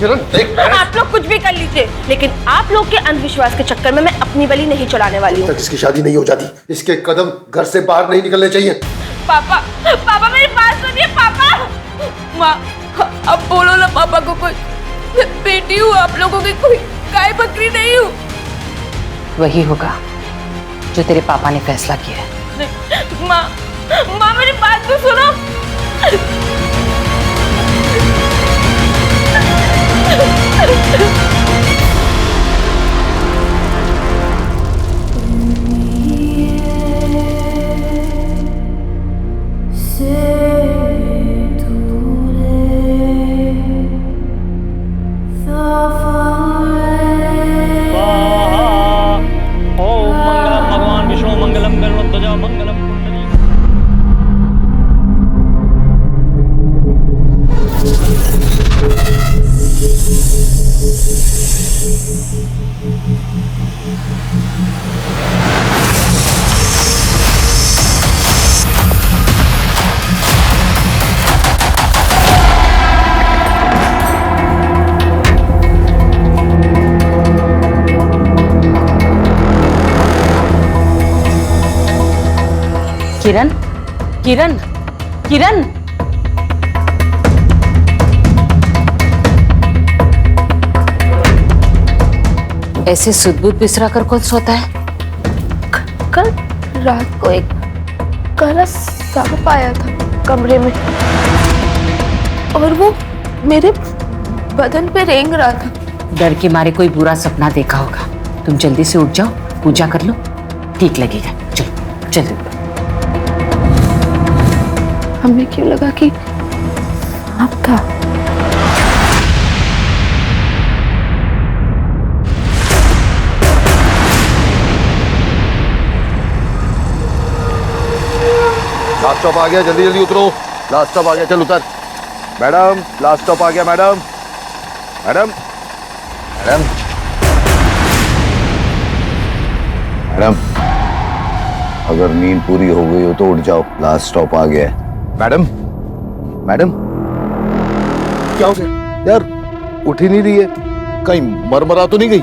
किरण देख, आप लोग कुछ भी कर लीजिए, लेकिन आप लोग के अंधविश्वास के चक्कर में मैं अपनी बलि नहीं चढ़ाने वाली हूँ। तक इसकी शादी नहीं हो जाती, इसके कदम घर से बाहर नहीं निकलने चाहिए। पापा, पापा मेरी बात सुनिए पापा। माँ, अब बोलो ना पापा को कुछ। मैं बेटी हूँ आप लोगों की, कोई गाय बकरी नहीं हूँ। वही होगा जो तेरे पापा ने फैसला किया है। माँ, माँ मेरी बात तो सुनो। ओम मंगलम भगवान विष्णु मंगलम गरुड़ध्वजा मंगलम कुंडली। किरण, किरण, किरण। ऐसे सुध-बुध बिसरा कर कौन सोता है? कल रात को एक काला सांप आया था कमरे में और वो मेरे बदन पे रेंग रहा था। डर के मारे कोई बुरा सपना देखा होगा। तुम जल्दी से उठ जाओ, पूजा कर लो, ठीक लगेगा। चलो चलो। हमें क्यों लगा कि सांप था? लास्ट स्टॉप आ गया, जल्दी जल्दी उतरो। लास्ट स्टॉप आ गया, चल उतर। मैडम, लास्ट स्टॉप आ गया मैडम। मैडम, मैडम, मैडम, अगर नींद पूरी हो गई हो तो उठ जाओ, लास्ट स्टॉप आ गया है। मैडम, मैडम, क्या हो गया यार? उठ ही नहीं रही है, कहीं मरमरा तो नहीं गई?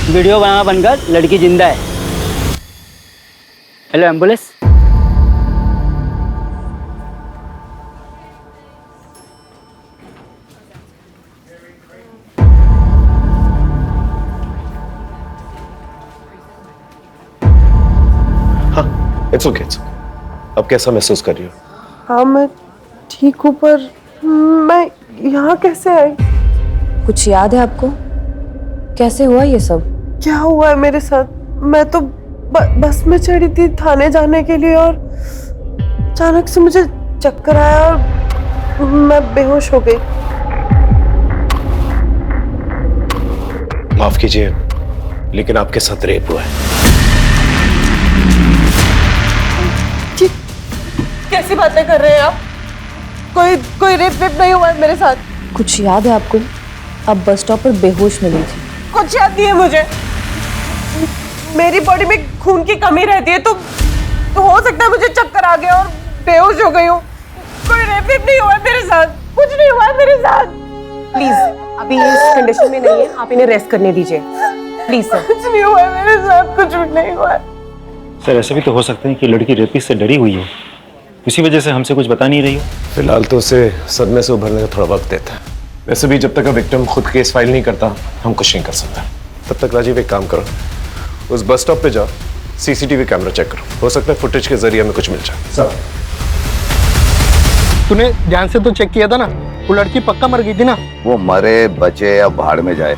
वीडियो बनाना बनकर लड़की जिंदा है। Hello ambulance. हाँ, इट्स ओके। अब कैसा महसूस कर रही हो? हाँ मैं ठीक हूँ, पर मैं यहाँ कैसे आई? कुछ याद है आपको? कैसे हुआ ये सब? क्या हुआ है मेरे साथ? मैं तो बस में चढ़ी थी थाने जाने के लिए और अचानक से मुझे चक्कर आया और मैं बेहोश हो गई। माफ कीजिए, लेकिन आपके साथ रेप हुआ है। कैसी बातें कर रहे हैं आप? कोई रेप नहीं हुआ है मेरे साथ। कुछ याद है आपको? आप बस स्टॉप पर बेहोश मिली थी। कुछ याद नहीं है मुझे। मेरी बॉडी में खून की कमी रहती है, तो हो सकता है मुझे चक्कर आ गया और बेहोश हो गई हूँ। कोई रेप नहीं हुआ है मेरे साथ, कुछ नहीं हुआ है मेरे साथ। प्लीज, अभी ये इस कंडीशन में नहीं है, आप इन्हें रेस्ट करने दीजिए प्लीज सर। कुछ नहीं हुआ है मेरे साथ, कुछ भी नहीं हुआ है। सर, ऐसा भी तो हो सकता है कि लड़की रेपिस्ट से डरी हुई हो, इसी वजह से हमसे कुछ बता नहीं रही हो। फिलहाल तो उसे सदमे से उभरने का थोड़ा वक्त देता है। वैसे भी जब तक विक्टिम खुद केस फाइल नहीं करता, हम कुछ नहीं कर सकते। तब तक राजीव एक काम करो, उस बस स्टॉप पे जाओ, सीसीटीवी कैमरा चेक करो, हो सकता है फुटेज के जरिए हमें कुछ मिल जाए। सर, तूने ध्यान से तो चेक किया था ना? वो लड़की पक्का मर गई थी ना? वो मरे बचे या भाड़ में जाए,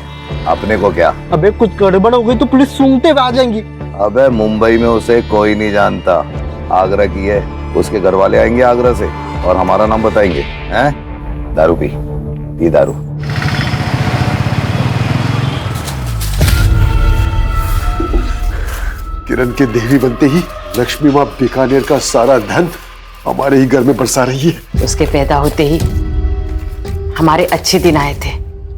अपने को क्या? अबे कुछ गड़बड़ हो गई तो पुलिस सूंघते हुए आ जाएंगी। अबे मुंबई में उसे कोई नहीं जानता। आगरा की है, उसके घर वाले आएंगे आगरा से और हमारा नाम बताएंगे। हैं? दारू पी दारू। किरण के देवी बनते ही लक्ष्मी माँ बीकानेर का सारा धन हमारे ही घर में बरसा रही है। उसके पैदा होते ही हमारे अच्छे दिन आए थे।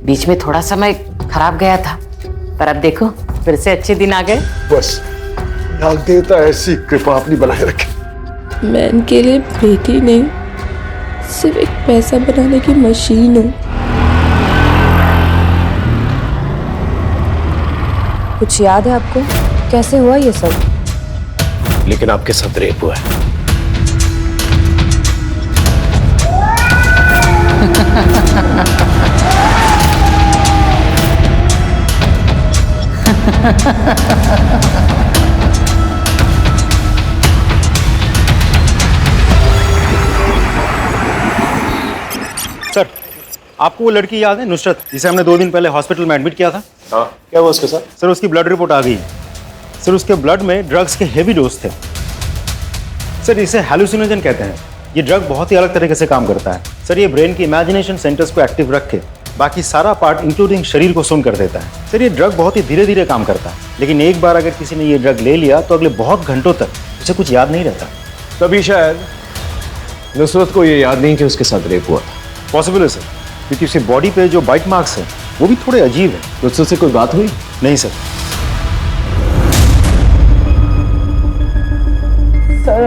बीच में थोड़ा समय खराब गया था, पर अब देखो फिर से अच्छे दिन आ गए। बस नाग देवता ऐसी कृपा अपनी बनाए रखे। मैं इनके लिए बेटी नहीं, सिर्फ एक पैसा बनाने की मशीन हूँ। कुछ याद है आपको कैसे हुआ ये सब? लेकिन आपके साथ रेप हुआ है। सर, आपको वो लड़की याद है, नुसरत, जिसे हमने 2 दिन पहले हॉस्पिटल में एडमिट किया था? हाँ, क्या हुआ उसके साथ? सर, उसकी ब्लड रिपोर्ट आ गई है। सर, उसके ब्लड में ड्रग्स के हेवी डोज थे। सर, इसे हैलुसिनोजन कहते हैं। ये ड्रग बहुत ही अलग तरीके से काम करता है। सर, ये ब्रेन की इमेजिनेशन सेंटर्स को एक्टिव रख के बाकी सारा पार्ट इंक्लूडिंग शरीर को सुन कर देता है। सर, ये ड्रग बहुत ही धीरे धीरे काम करता है, लेकिन एक बार अगर किसी ने ये ड्रग ले लिया तो अगले बहुत घंटों तक उसे कुछ याद नहीं रहता। तभी शायद नुसरत को ये याद नहीं कि उसके साथ रेप हुआ था। पॉसिबल है सर, क्योंकि उसकी बॉडी पे जो बाइट मार्क्स हैं वो भी थोड़े अजीब है। नुसरत से कोई बात हुई? नहीं सर। सर,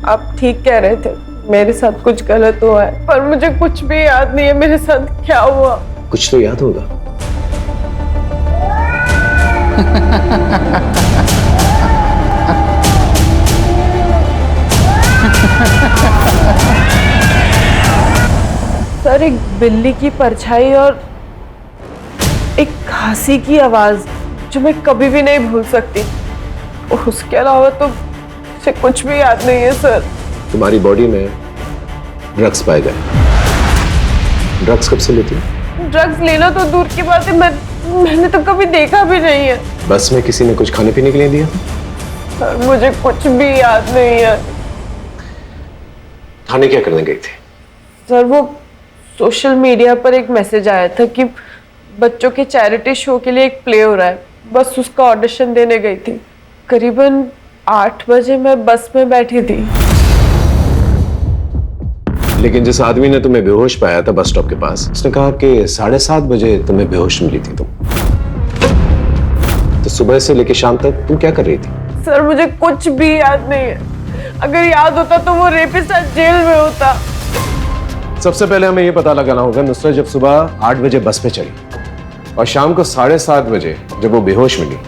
आप ठीक कह रहे थे, मेरे साथ कुछ गलत हुआ है, पर मुझे कुछ भी याद नहीं है मेरे साथ क्या हुआ। कुछ तो याद होगा। सर, एक बिल्ली की परछाई और एक खांसी की आवाज जो मैं कभी भी नहीं भूल सकती। उसके अलावा तो मुझे कुछ भी याद नहीं है सर। तुम्हारी बॉडी में ड्रग्स पाए गए। ड्रग्स कब से लेती हो? ड्रग्स लेना तो दूर की बात है, मैंने तो कभी देखा भी नहीं है। बस में किसी ने कुछ खाने पीने के लिए दिया था? सर, मुझे कुछ भी याद नहीं है। थाने क्या करने गई थी? सर, वो सोशल मीडिया पर एक मैसेज आया था कि बच्चों के चैरिटी शो के लिए एक प्ले हो रहा है, बस उसका ऑडिशन देने गई थी। करीबन 8 बजे मैं बस में बैठी थी। लेकिन जिस आदमी ने तुम्हें बेहोश पाया था बस स्टॉप के पास, उसने कहा कि 7:30 बजे तुम्हें बेहोश मिली थी तुम। तो सुबह से लेकर शाम तक तुम क्या कर रही थी? सर, मुझे कुछ भी याद नहीं है। अगर याद होता तो वो रेपिस्ट आज जेल में होता। सबसे पहले हमें यह पता लगाना होगा नुसरत जब सुबह 8 बजे बस पे चढ़ी और शाम को 7:30 बजे जब वो बेहोश मिली,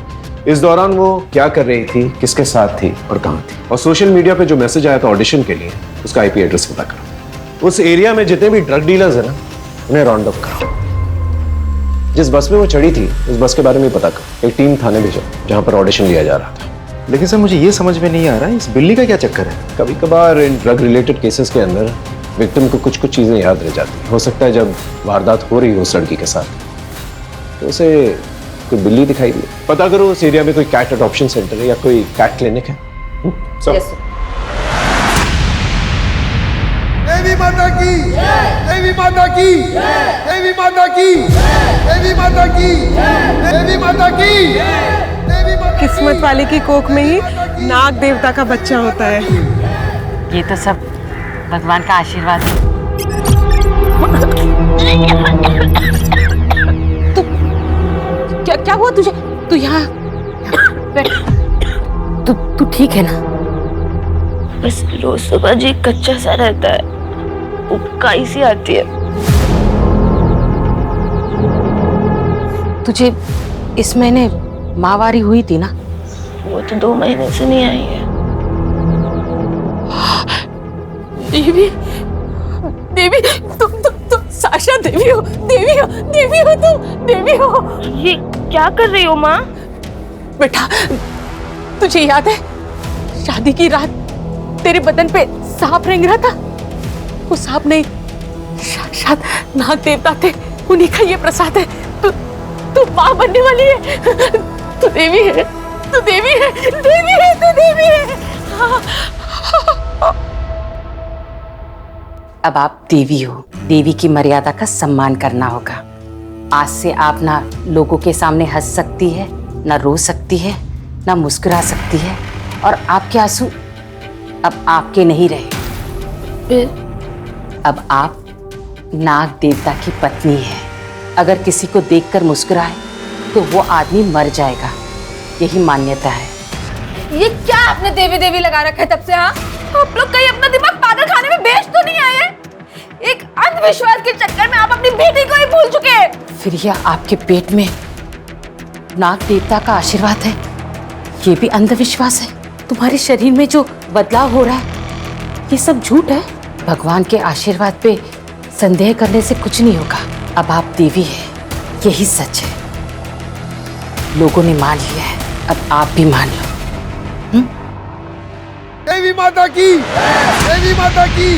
इस दौरान वो क्या कर रही थी, किसके साथ थी और कहां थी? और सोशल मीडिया पे जो मैसेज आया था ऑडिशन के लिए, उसका आईपी एड्रेस पता करो। उस एरिया में जितने भी ड्रग डीलर्स है ना, उन्हें राउंड अप करो। जिस बस में वो चढ़ी थी उस बस के बारे में पता करो। एक टीम थाने भेजो जहां पर ऑडिशन लिया जा रहा था। लेकिन सर, मुझे ये समझ में नहीं आ रहा है इस बिल्ली का क्या चक्कर है? कभी कभार इन ड्रग रिलेटेड केसेस के अंदर विक्टिम को कुछ चीजें याद रह जाती है। हो सकता है जब वारदात हो रही हो उस लड़की के साथ तो उसे कोई बिल्ली दिखाई दी। पता करो उस एरिया में कोई कैट अडॉप्शन सेंटर है या कोई कैट क्लिनिक है। देवी माता की, देवी माता की, देवी माता की, देवी माता की, देवी माता की, देवी माता की। किस्मत वाले की कोख में ही नाग देवता का बच्चा होता है। ये तो सब भगवान का आशीर्वाद है। क्या हुआ तुझे? तू यहाँ तू ठीक है ना? बस रोज सुबह जी कच्चा सा रहता है, उबकाई सी आती है। तुझे इस महीने माहवारी हुई थी ना? वो तो 2 महीने से नहीं आई है। देवी, देवी, तुम साशा देवी हो, देवी हो, देवी हो, तुम देवी हो। ये क्या कर रही हो माँ? बेटा, तुझे याद है शादी की रात तेरे बदन पे सांप रेंग रहा था? वो सांप नहीं, साक्षात नाग देवता थे। उन्हीं का ये प्रसाद है। तू माँ बनने वाली है। तू देवी है, तू देवी है, देवी है, तू देवी है। अब आप देवी हो। देवी की मर्यादा का सम्मान करना होगा। आज से आप ना लोगों के सामने हंस सकती है, ना रो सकती है, ना मुस्कुरा सकती है, और आपके आंसू अब आपके नहीं रहे, फिर अब आप नाग देवता की पत्नी है। अगर किसी को देखकर मुस्कुराए तो वो आदमी मर जाएगा, यही मान्यता है। ये क्या आपने देवी देवी लगा रखा है तब से? हाँ, आप लोग कहीं अपना दिमाग पागल खाने में बेच तो नहीं आए? एक अंधविश्वास के चक्कर में आप अपनी बेटी को ही भूल चुके हैं। फिर यह आपके पेट में नाग देवता का आशीर्वाद है, ये भी अंधविश्वास है। तुम्हारे शरीर में जो बदलाव हो रहा है ये सब झूठ है। भगवान के आशीर्वाद पे संदेह करने से कुछ नहीं होगा। अब आप देवी हैं, यही सच है। लोगों ने मान लिया है, अब आप भी मान लो। देवी माता की, देवी माता की,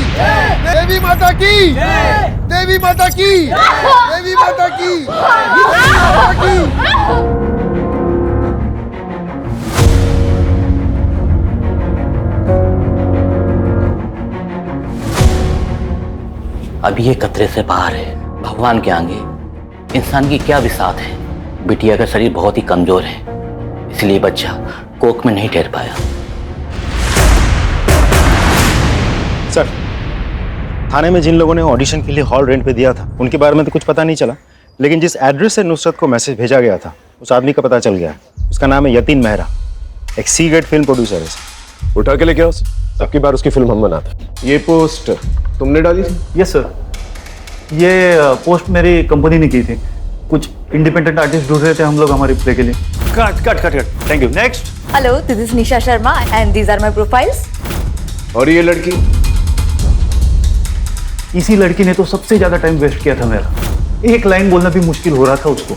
देवी माता की, देवी माता की, देवी माता की, देवी माता की। अभी ये खतरे से बाहर है। भगवान के आगे इंसान की क्या विसात है। बिटिया का शरीर बहुत ही कमजोर है, इसलिए बच्चा कोख में नहीं ठहर पाया। सर, थाने में जिन लोगों ने ऑडिशन के लिए हॉल रेंट पे दिया था उनके बारे में तो कुछ पता नहीं चला, लेकिन जिस एड्रेस से नुसरत को मैसेज भेजा गया था उस आदमी का पता चल गया। उसका नाम है यतीन मेहरा, एक सी ग्रेड फिल्म प्रोड्यूसर है। उठा के लेके आओ उसे, सबकी बार उसकी फिल्म हम बनाते। ये पोस्ट तुमने डाली थी? यस सर, ये पोस्ट मेरी कंपनी ने की थी। कुछ इंडिपेंडेंट आर्टिस्ट ढूंढ रहे थे हम लोग हमारी प्ले के लिए। Cut cut cut cut, thank you. Next. Hello, this is Nisha Sharma and these are my profiles. और ये लड़की? इसी लड़की ने तो सबसे ज्यादा टाइम वेस्ट किया था मेरा। एक लाइन बोलना भी मुश्किल हो रहा था उसको।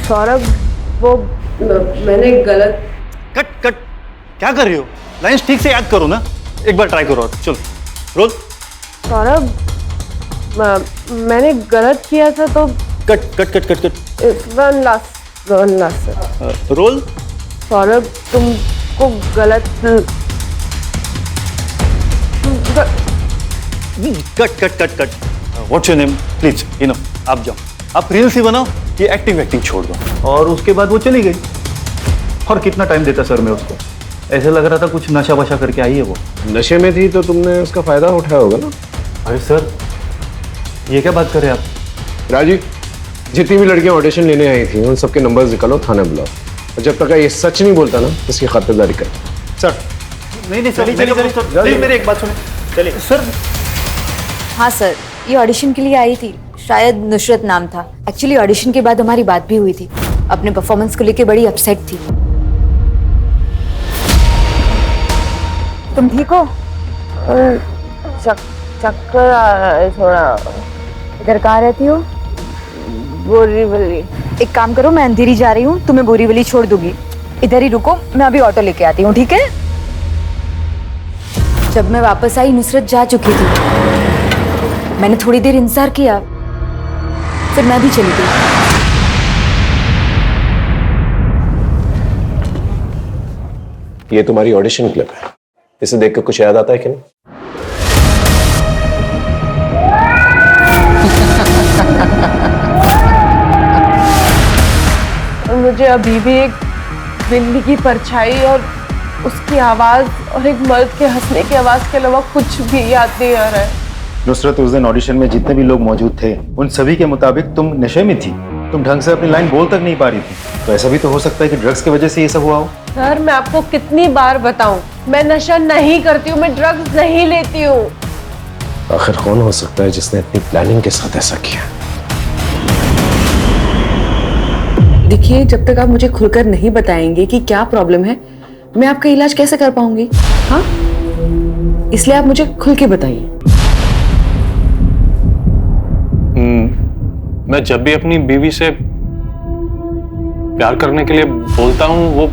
सौरभ, वो मैंने गलत। कट कट, क्या कर रही हो? लाइंस ठीक से याद करो ना, एक बार ट्राई करो। चलो रोल। सौरभ, मैंने गलत किया था तो। Cut cut cut cut cut. One last roll. Saurabh, तुमको गलत। Cut cut cut cut. What's your name please? You know, आप जाओ, आप रील्स ही बनाओ, ये एक्टिंग छोड़ दो। और उसके बाद वो चली गई। और कितना टाइम देता सर मैं उसको? ऐसे लग रहा था कुछ नशा वशा करके आई है वो। नशे में थी तो तुमने उसका फायदा उठाया होगा ना। अरे सर, ये क्या बात कर रहे हैं आप? राजीव, जितनी भी लड़कियां ऑडिशन लेने आई थी उन सबके नंबर्स निकालो, थाने बुलाओ, और जब तक ये सच नहीं बोलता ना इसकी खातिरदारी कर। सर नहीं सर, मेरी एक बात सुने। चलिए सर। हाँ सर, ये ऑडिशन के लिए आई थी, शायद नुसरत नाम था। एक्चुअली ऑडिशन के बाद हमारी बात भी हुई थी। अपने परफॉर्मेंस को लेके बड़ी अपसेट थी। तुम ठीक हो? चक्कर आ रहा है थोड़ा। इधर कहाँ रहती हो? बोरीवली। एक काम करो, मैं अंधेरी जा रही हूँ, तुम्हें बोरीवली छोड़ दूंगी। इधर ही रुको, मैं अभी ऑटो लेके आती हूँ, ठीक है? जब मैं वापस आई नुसरत जा चुकी थी। मैंने थोड़ी देर इंतजार किया, फिर मैं भी चली गई। ये तुम्हारी ऑडिशन क्लिप है, इसे देखकर कुछ याद आता है कि नहीं? मुझे अभी भी एक बिल्ली की परछाई और उसकी आवाज और एक मर्द के हंसने की आवाज के अलावा कुछ भी याद नहीं आ रहा है। नुसरत, उस दिन ऑडिशन में जितने भी लोग मौजूद थे उन सभी के मुताबिक तुम नशे में थी। तुम ढंग से अपनी लाइन बोल तक नहीं पा रही थी। तो ऐसा भी तो हो सकता है कि ड्रग्स की वजह से ये सब हुआ हो। सर, मैं आपको कितनी बार बताऊं, मैं नशा नहीं करती हूँ, मैं ड्रग्स नहीं लेती हूँ। आखिर कौन हो सकता है जिसने इतनी प्लानिंग के साथ ऐसा किया? देखिए, जब तक आप मुझे खुलकर नहीं बताएंगे कि क्या प्रॉब्लम है, मैं आपका इलाज कैसे कर पाऊंगी? हाँ, इसलिए आप मुझे खुल के बताइए। मैं जब भी अपनी बीवी से प्यार करने के लिए बोलता हूँ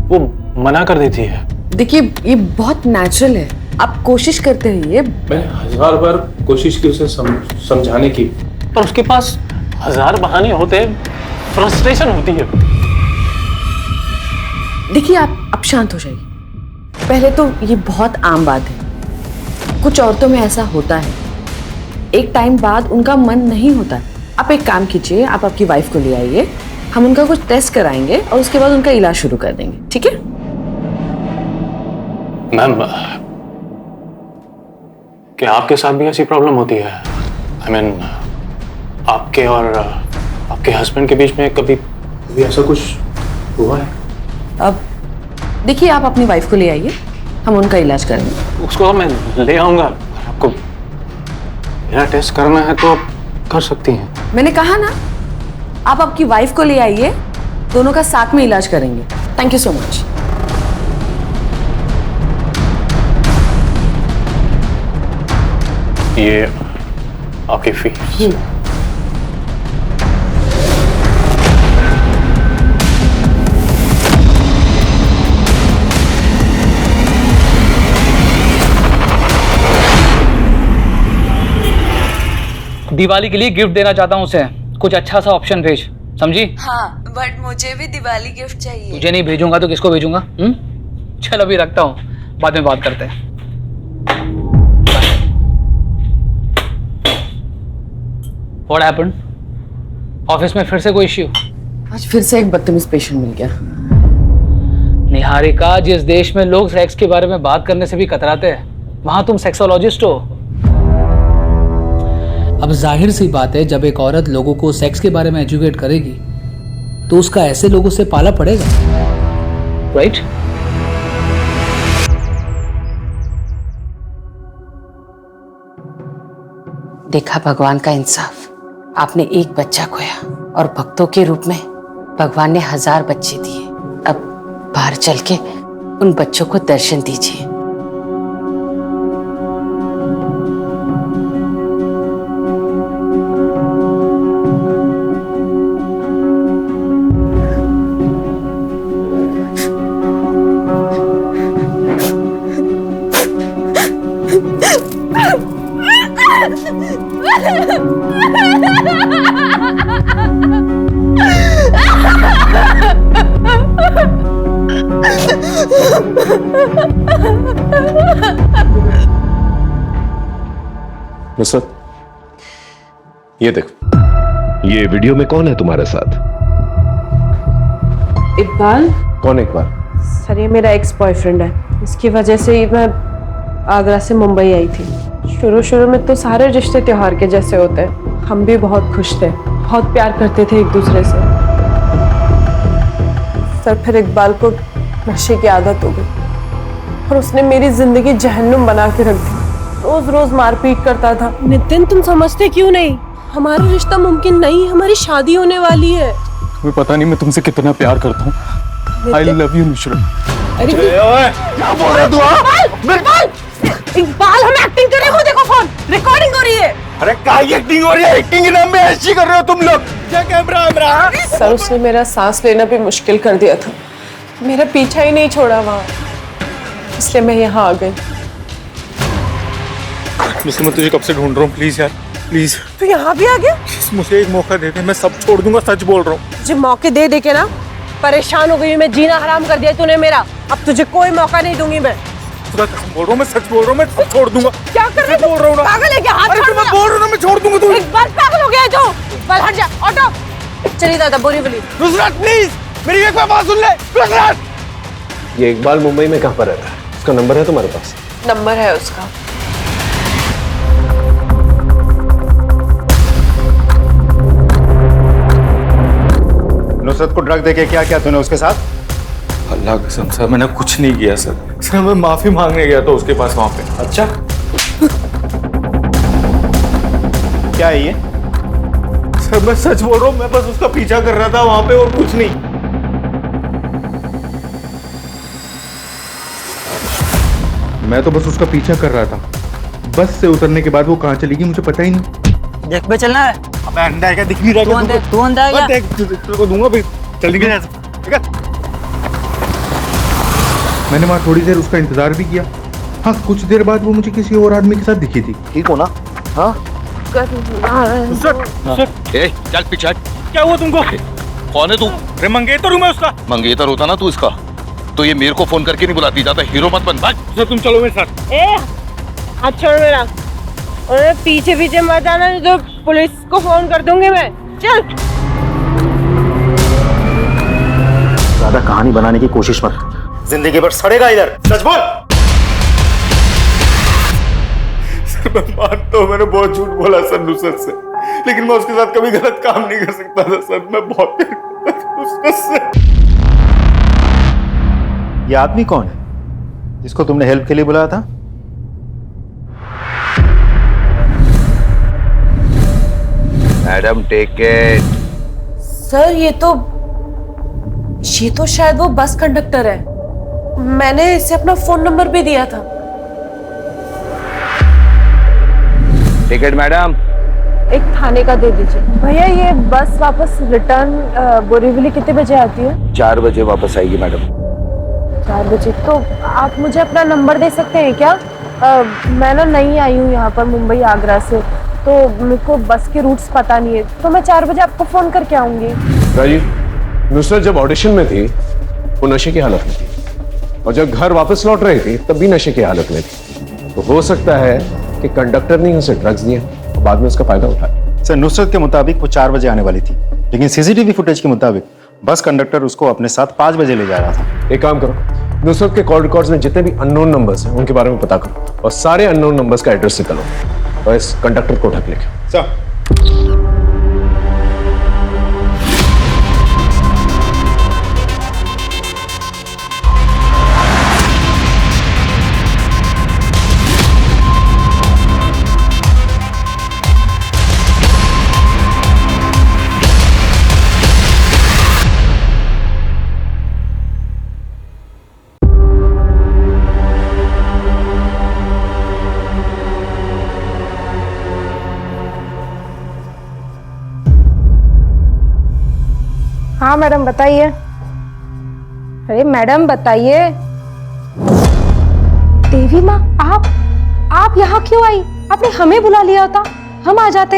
वो मना कर देती है। देखिए, ये बहुत नेचुरल है, आप कोशिश करते रहिए। मैंने 1000 बार कोशिश की उसे समझाने की, पर उसके पास 1000 बहाने होते, फ्रस्ट्रेशन होती है। देखिए, आप शांत हो जाइए। पहले तो ये बहुत आम बात है, कुछ औरतों में ऐसा होता है, एक टाइम बाद उनका मन नहीं होता। आप एक काम कीजिए, आप आपकी वाइफ को ले आइए, हम उनका कुछ टेस्ट कराएंगे और उसके बाद उनका इलाज शुरू कर देंगे, ठीक है? मैम, क्या आपके साथ भी ऐसी प्रॉब्लम होती है? आई मीन आपके और आपके हस्बैंड के बीच में कभी ऐसा कुछ हुआ है? अब देखिए, आप अपनी वाइफ को ले आइए, हम उनका इलाज करेंगे। उसको तो मैं ले आऊंगा। आपको मेरा टेस्ट करना है तो आप कर सकती हैं। मैंने कहा ना, आप आपकी वाइफ को ले आइए, दोनों का साथ में इलाज करेंगे। Thank you so much. ये आपकी फीस। दिवाली के लिए गिफ्ट देना चाहता हूँ उसे, कुछ अच्छा सा ऑप्शन भेज, समझी? हाँ, बट मुझे भी दिवाली गिफ्ट चाहिए। तुझे नहीं भेजूंगा तो किसको भेजूंगा? चल अभी रखता हूँ, बाद में बात करते हैं। What happened? ऑफिस में फिर से कोई इश्यू? आज फिर से एक बदतमीज पेशेंट मिल गया। निहारिका, जिस देश में लोग सेक्स के बारे में बात करने से भी कतराते हैं, वहां तुम सेक्सोलॉजिस्ट हो। अब जाहिर सी बात है, जब एक औरत लोगों को सेक्स के बारे में एजुकेट करेगी तो उसका ऐसे लोगों से पाला पड़ेगा, राइट? देखा भगवान का इंसाफ, आपने एक बच्चा खोया और भक्तों के रूप में भगवान ने 1000 बच्चे दिए। अब बाहर चल के उन बच्चों को दर्शन दीजिए। नुसरत, ये देखो, ये वीडियो में कौन है तुम्हारे साथ? इकबाल? कौन इकबाल? सर, ये मेरा एक्स बॉयफ्रेंड है। इसकी वजह से ही मैं आगरा से मुंबई आई थी। शुरू में तो सारे रिश्ते त्योहार के जैसे होते हैं। हम भी बहुत खुश थे, बहुत प्यार करते थे एक दूसरे से। सर, फिर इकबाल को नशे की आदत हो गई और उसने मेरी जिंदगी जहन्नुम बना के रख दी। रोज रोज मारपीट करता था। नितिन, तुम समझते क्यों नहीं? हमारा रिश्ता मुमकिन नहीं, हमारी शादी होने वाली है। तुम्हें पता नहीं मैं तुमसे कितना प्यार करता हूँ। I love you Nusrat. अरे क्या बोल रहा तू? इकबाल, हम एक्टिंग कर रहे हैं, वो देखो फोन रिकॉर्डिंग हो रही है। अरे क्या एक्टिंग हो रही है? एक्टिंग के नाम में ऐसी कर रहे हो तुम लोग? क्या कैमरा? सर, उसने मेरा सांस लेना भी मुश्किल कर दिया था। मेरा पीछा ही नहीं छोड़ा वहाँ, इसलिए मैं यहाँ आ गई। मैं तुझे कब से ढूंढ रहा हूँ, प्लीज यार, प्लीज। तू यहाँ भी आ गया? मुझे एक मौका दे दे, मैं सब छोड़ दूंगा, सच बोल रहा हूँ। तुझे मौके दे दे के ना परेशान हो गई। मैं जीना हराम कर दिया तूने मेरा। अब तुझे कोई मौका नहीं दूंगी मैं। खुदा कसम बोल रहा हूँ, मैं सच बोल रहा हूँ, मैं सब छोड़ दूंगा। क्या कर रहे बोल रहा हूँ ना? पागल है क्या? हाथ अरे छोड़ मैं बोल रहा हूँ, मैं छोड़ दूंगा। तू एक बार पागल हो गया है तो इकबाल हट जा। ऑटो चलिए दादा, बोरी बोली। नुसरत प्लीज, मेरी एक बार बात सुन ले। नुसरत! ये इकबाल मुंबई में कहाँ पर रहता है? उसका नंबर है तुम्हारे पास? नंबर है उसका। नुसरत को ड्रग देके क्या किया तूने उसके साथ? अल्लाह कसम सर, मैंने कुछ नहीं किया सर। मैं माफी मांगने गया था उसके पास वहां पे। अच्छा, क्या है ये? सर मैं सच बोल रहा हूँ, मैं बस उसका पीछा कर रहा था वहां पे और कुछ नहीं। मैं तो बस उसका पीछा कर रहा था। बस से उतरने के बाद वो कहाँ चली गई मुझे पता ही नहीं। देख पे चलना है। अबे अंदर क्या दिख नहीं रहा? तू अंदर आ गया? देख तेरे को दूंगा भाई, जल्दी गया। ठीक है, मैंने वहाँ थोड़ी देर उसका इंतजार भी किया। हाँ, कुछ देर बाद वो मुझे किसी और आदमी के साथ दिखी थी। ठीक हो ना? हाँ, चल पीछे हट। क्या हुआ तुमको? कौन है तू? अरे मंगेतर हूँ मैं उसका। मंगेतर होता ना तू इसका, तो ये मेरे को फोन करके नहीं बुलाती। जाता हीरो मत बन। भाग। तुम चलो मेरे साथ। हाथ छोड़ मेरा। और पीछे पीछे मत आना, नहीं तो पुलिस को फोन कर दूंगी मैं। चल। ज्यादा कहानी बनाने की कोशिश मत कर, जिंदगी भर सड़ेगा इधर। सच बोल। सर मैं मानता हूँ मैंने बहुत झूठ बोला सर नुसरत से, लेकिन मैं उसके साथ कभी गलत काम नहीं कर सकता था सर। मैं बहुत प्यार करता था नुसरत से। ये आदमी कौन है जिसको तुमने हेल्प के लिए बुलाया था? Madam take it. सर ये तो शायद वो बस कंडक्टर है। मैंने इसे अपना फोन नंबर भी दिया था। Ticket madam. एक थाने का दे दीजिए। भैया ये बस वापस रिटर्न बोरीवली कितने बजे आती है? 4 बजे वापस आएगी मैडम। 4 बजे। तो आप मुझे अपना नंबर दे सकते हैं क्या? मैं ना नई आई हूँ यहाँ पर मुंबई आगरा से, तो मेरे को बस के रूट्स पता नहीं है, तो मैं 4 बजे आपको फोन करके आऊंगी। राजीव, नुसरत जब ऑडिशन में थी वो नशे की हालत में थी, और जब घर वापस लौट रही थी तब भी नशे की हालत में थी। तो हो सकता है कि कंडक्टर ने उसे ड्रग्स दिए और बाद में उसका फायदा उठाया। सर नुसरत के मुताबिक वो 4 बजे आने वाली थी, लेकिन सीसीटीवी फुटेज के मुताबिक बस कंडक्टर उसको अपने साथ 5 बजे ले जा रहा था। एक काम करो, नुसरत के कॉल रिकॉर्ड्स में जितने भी अननोन नंबर्स हैं उनके बारे में पता करो, और सारे अननोन नंबर्स का एड्रेस निकालो और इस कंडक्टर को ढक लिखो। सर हाँ मैडम बताइए। अरे मैडम बताइए। देवी माँ आप यहाँ क्यों आई? आपने हमें बुला लिया होता, हम आ जाते।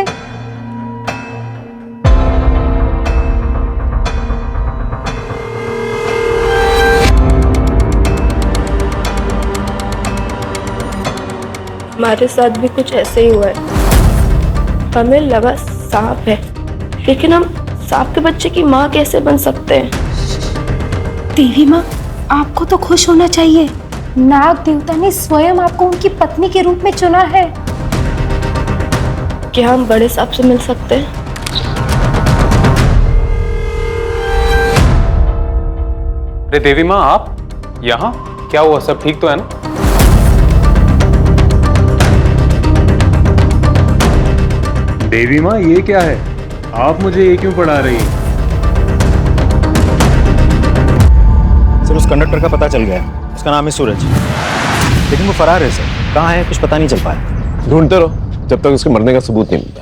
हमारे साथ भी कुछ ऐसे ही हुआ है। हमें लगा सांप है, लेकिन हम सांप के बच्चे की माँ कैसे बन सकते हैं? देवी माँ आपको तो खुश होना चाहिए, नाग देवता ने स्वयं आपको उनकी पत्नी के रूप में चुना है। क्या हम बड़े सांप से मिल सकते हैं? अरे देवी माँ आप यहाँ? क्या हुआ, सब ठीक तो है ना? देवी माँ ये क्या है? आप मुझे ये क्यों पढ़ा रही हैं? सर उस कंडक्टर का पता चल गया, उसका नाम है सूरज, लेकिन वो फरार है सर। कहाँ है कुछ पता नहीं चल पाया। ढूंढते रहो जब तक उसके मरने का सबूत नहीं मिलता।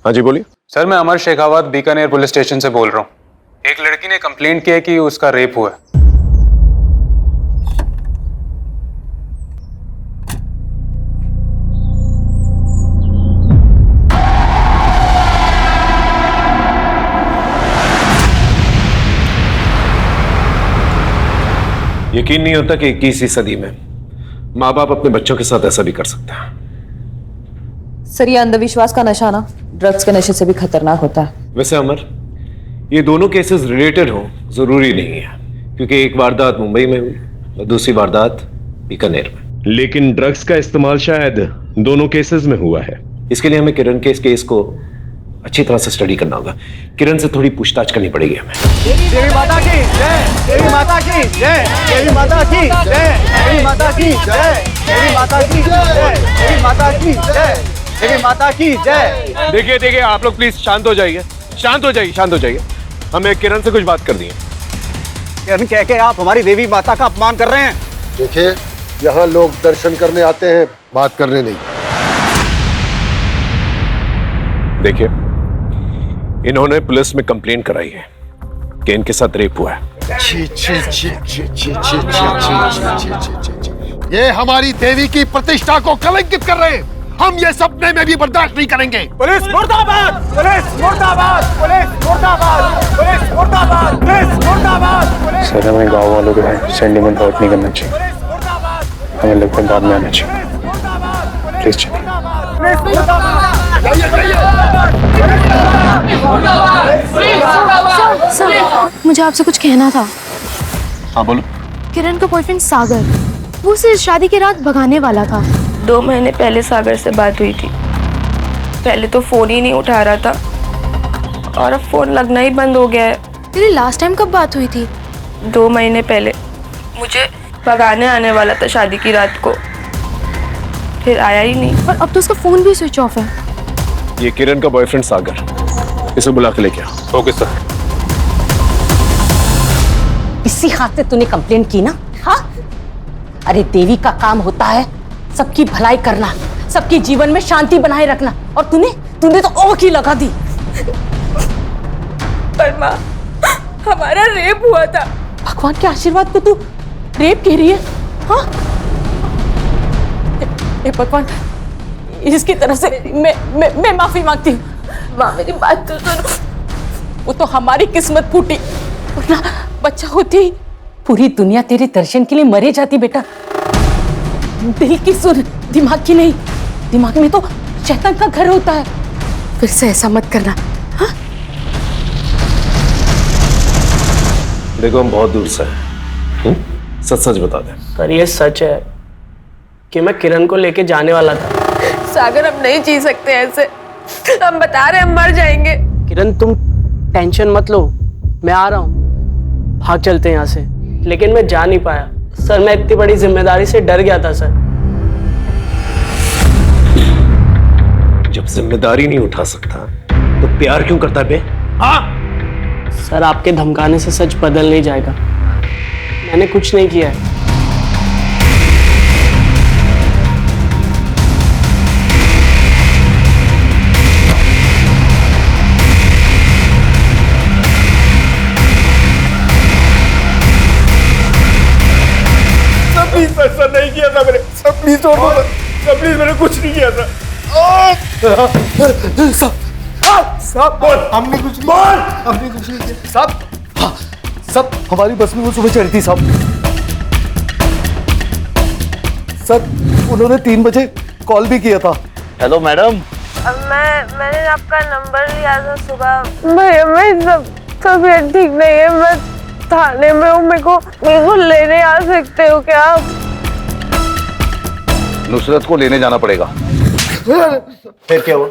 हाँ जी बोलिए। सर मैं अमर शेखावत बीकानेर पुलिस स्टेशन से बोल रहा हूँ। एक लड़की ने कंप्लेंट किया है कि उसका रेप हुआ है। यकीन नहीं होता कि 21वीं सदी में माँ बाप अपने बच्चों के साथ ऐसा भी कर सकते हैं। सर ये अंधविश्वास का नशा ना ड्रग्स के नशे से भी खतरनाक होता है। वैसे अमर, ये दोनों केसेस रिलेटेड हो जरूरी नहीं है, क्योंकि एक वारदात मुंबई में हुई और दूसरी वारदात बीकानेर में। लेकिन ड्रग्स का इस्तेमाल शायद दोनों केसेस में हुआ है। इसके लिए हमें किरण के इस केस को अच्छी तरह से स्टडी करना होगा। किरण से थोड़ी पूछताछ करनी पड़ेगी हमें। देवी माता की जय, देवी माता की जय, देवी माता की जय, देवी माता की जय, देवी माता की जय, देवी माता की जय, देवी माता की जय। देखिए आप लोग प्लीज शांत हो जाइए, शांत हो जाइए। हमें किरण से कुछ बात करनी है। किरण कह के आप हमारी देवी माता का अपमान कर रहे हैं। देखिए यहाँ लोग दर्शन करने आते हैं, बात करने नहीं। देखिए इन्होंने पुलिस में कंप्लेंट कराई है कि इनके साथ रेप हुआ है। ये हमारी देवी की प्रतिष्ठा को कलंकित कर रहे हैं। हम ये सपने में भी बर्दाश्त नहीं करेंगे। पुलिस मुर्दाबाद, पुलिस मुर्दाबाद, पुलिस मुर्दाबाद, पुलिस मुर्दाबाद, पुलिस मुर्दाबाद। सर हमें गाँव वालों के सेंटिमेंट हर्ट नहीं करना चाहिए, हमें लगता है बाद में आना चाहिए। प्लीज चलिए। सर मुझे आपसे कुछ कहना था। हाँ बोलो। किरण का बॉयफ्रेंड सागर, वो उसे शादी की रात भगाने वाला था। 2 महीने पहले सागर से बात हुई थी। पहले तो फोन ही नहीं उठा रहा था और अब फोन लगना ही बंद हो गया है। तेरी लास्ट टाइम कब बात हुई थी? 2 महीने पहले। मुझे भगाने आने वाला था शादी की रात को, फिर आया ही नहीं। और अब तो उसका फोन भी स्विच ऑफ है। ये किरण का बॉयफ्रेंड सागर, इसे बुला के लेके आओ। Okay sir. इसी हाथ से तूने कंप्लेंट की ना? हाँ, अरे देवी का काम होता है सबकी भलाई करना, सबके जीवन में शांति बनाए रखना, और तूने तो ओख ही लगा दी। पर माँ, हमारा रेप हुआ था। भगवान के आशीर्वाद को तू रेप कह रही है? हाँ, ए भगवान, इसकी तरफ से मैं माफी मांगती हूँ। माँ मेरी बात तो सुनो। वो तो हमारी किस्मत फूटी, वरना बच्चा होती ही पूरी दुनिया तेरे दर्शन के लिए मरे जाती। बेटा, दिल की सुन, दिमाग की नहीं। दिमाग में तो शैतान का घर होता है। फिर से ऐसा मत करना। हाँ? देखो हम बहुत दूर से हैं, सच सच बता दे। सर ये सच है कि मैं किरण को लेके जाने वाला था। सागर, हम नहीं जी सकते ऐसे। हम बता रहे हम मर जाएंगे। किरण तुम टेंशन मत लो, मैं आ रहा हूँ। भाग चलते हैं यहाँ से। लेकिन मैं जा नहीं पाया सर, मैं इतनी बड़ी जिम्मेदारी से डर गया था सर। जब जिम्मेदारी नहीं उठा सकता तो प्यार क्यों करता है बे? हाँ सर, आपके धमकाने से सच बदल नहीं जाएगा। मैंने कुछ नहीं किया है। प्लीज सर, नहीं किया था मैंने। सर प्लीज छोड़ दो सर, प्लीज मैंने कुछ नहीं किया था। साहब बोल, हमने कुछ नहीं बोल, हमने कुछ नहीं किया साहब। हाँ सब हमारी बस में वो सुबह चढ़ी थी साहब। सर उन्होंने 3 बजे कॉल भी किया था। Hello madam. मैंने आपका नंबर लिया था सुबह। भैया मैं सब तबीयत ठीक नहीं है, मैं थाने में हूँ। मेरे को लेने आ सकते हो क्या आप? नुसरत को लेने जाना पड़ेगा। फिर क्या हुआ?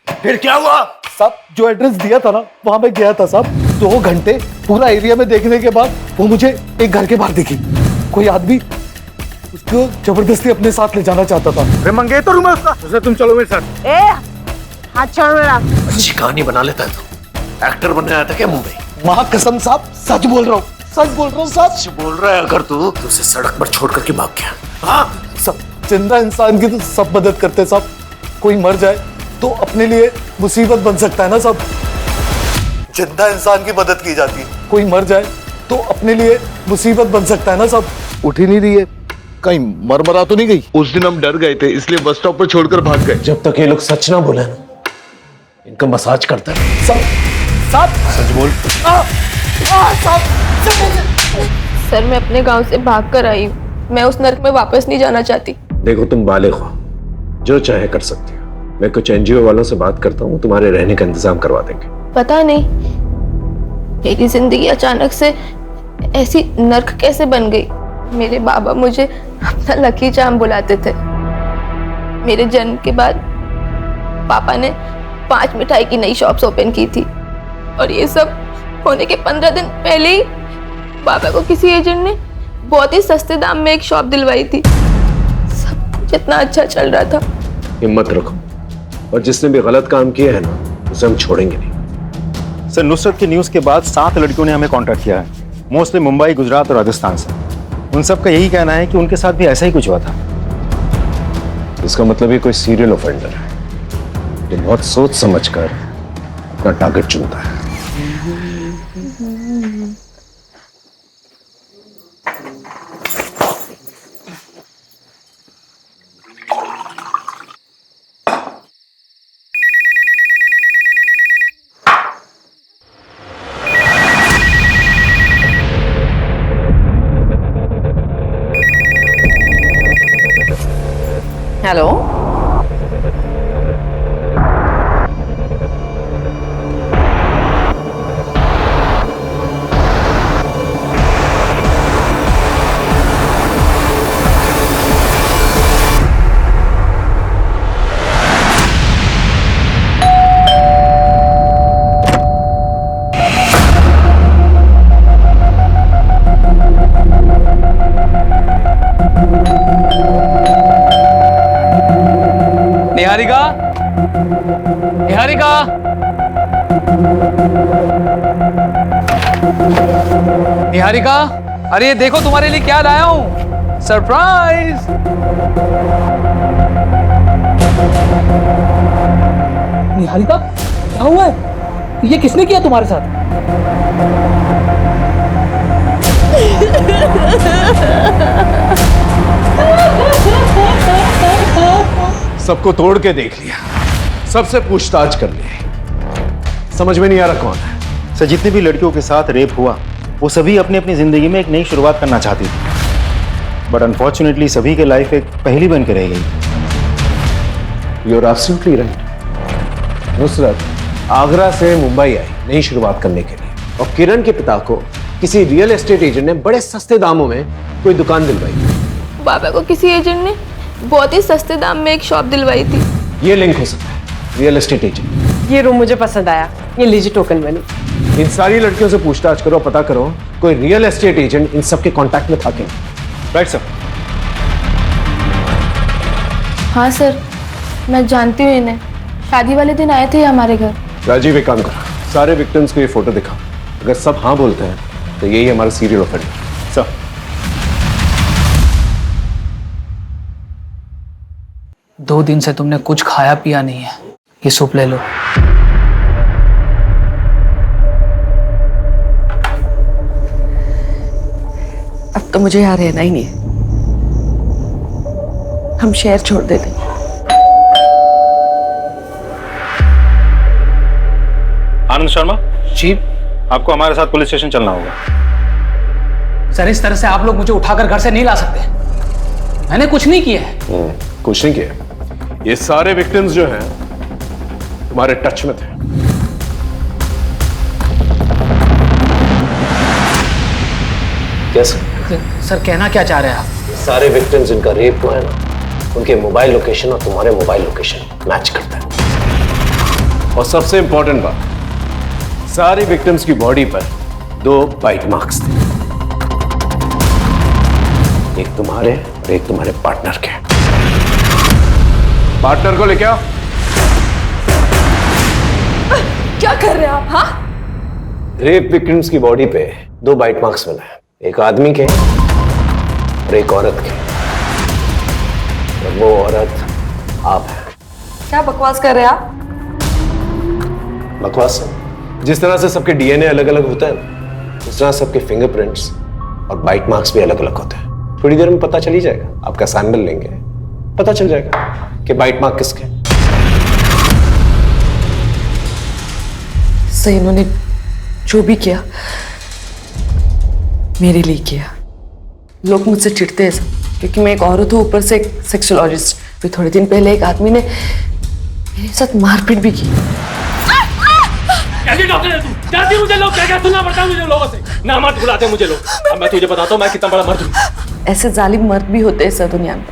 फिर क्या हुआ? साहब जो एड्रेस दिया था ना, वहां मैं गया था साहब। 2 घंटे पूरा एरिया में देखने के बाद वो मुझे एक घर के बाहर दिखी। कोई आदमी उसको जबरदस्ती अपने साथ ले जाना चाहता था। अरे मंगेतर हूँ मैं उसका। तुम चलो मेरे साथ। हाथ छोड़ मेरा। अच्छी कहानी बना लेता है तू। एक्टर बनने आया था क्या मुंबई? माँ कसम साहब, सच बोल रहा हूँ, सच बोल रहा हूँ साहब। सच बोल रहा है अगर तू तो उसे सड़क पर छोड़ करके भाग गया। हाँ सब जिंदा इंसान की तो सब मदद करते हैं साहब। कोई मर जाए तो अपने लिए मुसीबत बन सकता है ना साहब। जिंदा इंसान की मदद की जाती है, कोई मर जाए तो अपने लिए मुसीबत बन सकता है ना साहब। उठ ही नहीं रही है, कहीं मरमरा तो नहीं गई? उस दिन हम डर गए थे इसलिए बस स्टॉप पर छोड़कर भाग गए। जब तक ये लोग सच ना बोले ना, इनका मसाज करता है। साहब सच बोल। सर मैं अपने गांव से भाग कर आई हूँ। मैं उस नर्क में वापस नहीं जाना चाहती। देखो तुम बालिग हो, जो चाहे कर सकती हो। मैं कुछ एनजीओ वालों से बात करता हूँ, तुम्हारे रहने का इंतजाम करवा देंगे। पता नहीं मेरी जिंदगी अचानक से ऐसी नर्क कैसे बन गई। मेरे बाबा मुझे अपना लकी चार्म बुलाते थे। मेरे जन्म के बाद पापा ने 5 मिठाई की नई शॉप्स ओपन की थी और ये सब होने के 15 दिन पहले ही पापा को किसी एजेंट ने बहुत ही सस्ते दाम में एक शॉप दिलवाई थी। सब कुछ इतना अच्छा चल रहा था। हिम्मत रखो, और जिसने भी गलत काम किया है ना, उसे हम छोड़ेंगे नहीं। सर नुसरत की न्यूज़ के बाद 7 लड़कियों ने हमें कांटेक्ट किया है, मोस्टली मुंबई, गुजरात और राजस्थान से। उन सब का यही कहना है कि उनके साथ भी ऐसा ही कुछ हुआ था। इसका मतलब ये कोई सीरियल ऑफेंडर है जो बहुत सोच समझकर अपना टारगेट चुनता है। हेलो, निहारिका, निहारिका, अरे ये देखो तुम्हारे लिए क्या लाया हूं, सरप्राइज। निहारिका, क्या हुआ है? ये किसने किया तुम्हारे साथ? सबको तोड़ के देख लिया, सबसे पूछताछ कर ली, समझ में नहीं आ रहा कौन है। सर, जितने भी लड़कियों के साथ रेप हुआ वो सभी अपनी अपनी जिंदगी में एक नई शुरुआत करना चाहती थी, बट अनफॉर्चुनेटली सभी के लाइफ एक पहली बन के रह गई। You are absolutely right. Nusrat Agra से मुंबई आई नई शुरुआत करने के लिए, और किरण के पिता को किसी रियल एस्टेट एजेंट ने बड़े सस्ते दामों में कोई दुकान दिलवाई। बाबा को किसी एजेंट ने बहुत ही सस्ते दाम में एक शॉप दिलवाई थी। ये लिंक हो सकता है, रियल एस्टेट एजेंट। ये रूम मुझे पसंद आया, ये लीजिए टोकन मनी। इन सारी लड़कियों से पूछताछ करो, पता करो कोई रियल एस्टेट एजेंट इन सब के कांटेक्ट में था क्या। Right sir. हाँ सर, मैं जानती हूँ इन्हें, शादी वाले दिन आए थे ये हमारे घर। राजीव, एक काम करो, सारे विक्टिम्स को ये फोटो दिखा, अगर सब हाँ बोलते हैं तो यही हमारा सीरियल ऑफेंडर। सर। दो दिन से तुमने कुछ खाया पिया नहीं है, ये सूप ले लो। अब तो मुझे यहाँ रहना ही नहीं है, हम शहर छोड़ देते। आनंद शर्मा जी, आपको हमारे साथ पुलिस स्टेशन चलना होगा। सर, इस तरह से आप लोग मुझे उठाकर घर से नहीं ला सकते, मैंने कुछ नहीं किया है। कुछ नहीं किया, ये सारे विक्टिम्स जो हैं तुम्हारे टच में थे। कैसे? सर, कहना क्या चाह रहे हैं आप? सारे विक्टिम्स जिनका रेप हुआ है ना, उनके मोबाइल लोकेशन और तुम्हारे मोबाइल लोकेशन मैच करता है। और सबसे इंपॉर्टेंट बात, सारे विक्टिम्स की बॉडी पर 2 बाइट मार्क्स थे, एक तुम्हारे और एक तुम्हारे पार्टनर के। पार्टनर को लेके आओ। क्या कर रहे हैं आप? हाँ, रेप विक्टिम्स की बॉडी पे 2 बाइट मार्क्स मिले हैं, एक आदमी के और एक औरत के, और वो औरत आप हैं। क्या बकवास कर रहे हैं आप? बकवास है? जिस तरह से सबके डीएनए अलग अलग होता है, उस तरह सबके फिंगरप्रिंट्स और बाइट मार्क्स भी अलग अलग होते हैं। थोड़ी देर में पता चल ही जाएगा, आपका सैंपल लेंगे, पता चल जाएगा कि बाइट मार्क किसके। सही, इन्होंने जो भी किया मेरे लिए किया। लोग मुझसे चिढ़ते हैं सब, क्योंकि मैं एक औरत हूँ, ऊपर से एक सेक्सोलॉजिस्ट। फिर थोड़े दिन पहले एक आदमी ने मेरे साथ मारपीट भी की। कैसी डॉक्टर है तू? डरती मुझे लोग क्या क्या सुनना पड़ता है मुझे लोगों से। ना मत बुलाते मुझे लोग। अब मैं तुझे बताता हूँ मैं कितना बड़ा मर्द हूँ। ऐसे जालिम मर्द भी होते हैं इस दुनिया में,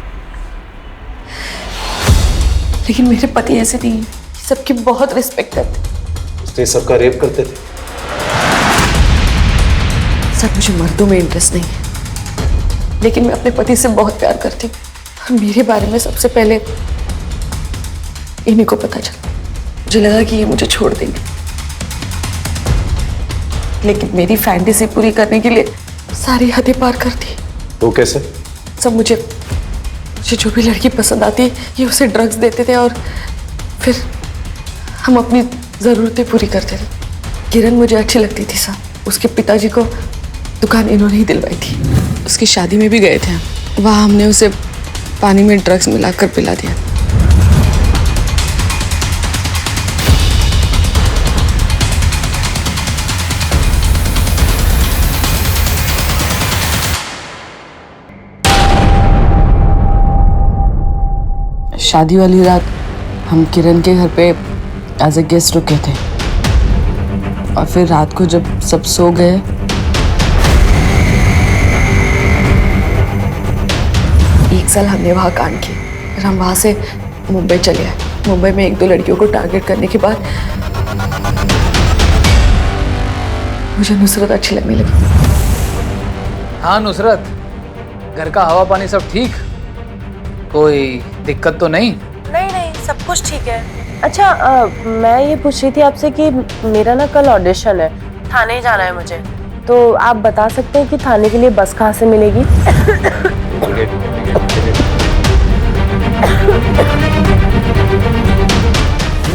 लेकिन मेरे पति ऐसे नहीं है, सबकी बहुत रिस्पेक्ट करते। उसने सबका रेप करते थे। सर, मुझे मर्दों में इंटरेस्ट नहीं है, लेकिन मैं अपने पति से बहुत प्यार करती हूँ। मेरे बारे में सबसे पहले इन्हीं को पता चला। मुझे लगा कि ये मुझे छोड़ देंगे, लेकिन मेरी फैंटेसी पूरी करने के लिए सारी हदें पार कर दी। तो कैसे? सब मुझे जो भी लड़की पसंद आती ये उसे ड्रग्स देते थे, और फिर हम अपनी ज़रूरतें पूरी करते थे। किरण मुझे अच्छी लगती थी साहब, उसके पिताजी को दुकान इन्होंने ही दिलवाई थी। उसकी शादी में भी गए थे, वहाँ हमने उसे पानी में ड्रग्स मिलाकर पिला दिया। शादी वाली रात हम किरण के घर पे एज ए गेस्ट रुके थे, और फिर रात को जब सब सो गए एक साल हमने वहाँ कांड किए। फिर हम वहाँ से मुंबई चले आए। मुंबई में 1-2 लड़कियों को टारगेट करने के बाद मुझे नुसरत अच्छी लगने लगी। हाँ नुसरत, घर का हवा पानी सब ठीक? कोई दिक्कत तो नहीं? नहीं, सब कुछ ठीक है। अच्छा मैं ये पूछ रही थी आपसे कि मेरा ना कल ऑडिशन है, थाने जाना है मुझे, तो आप बता सकते हैं कि थाने के लिए बस कहाँ से मिलेगी?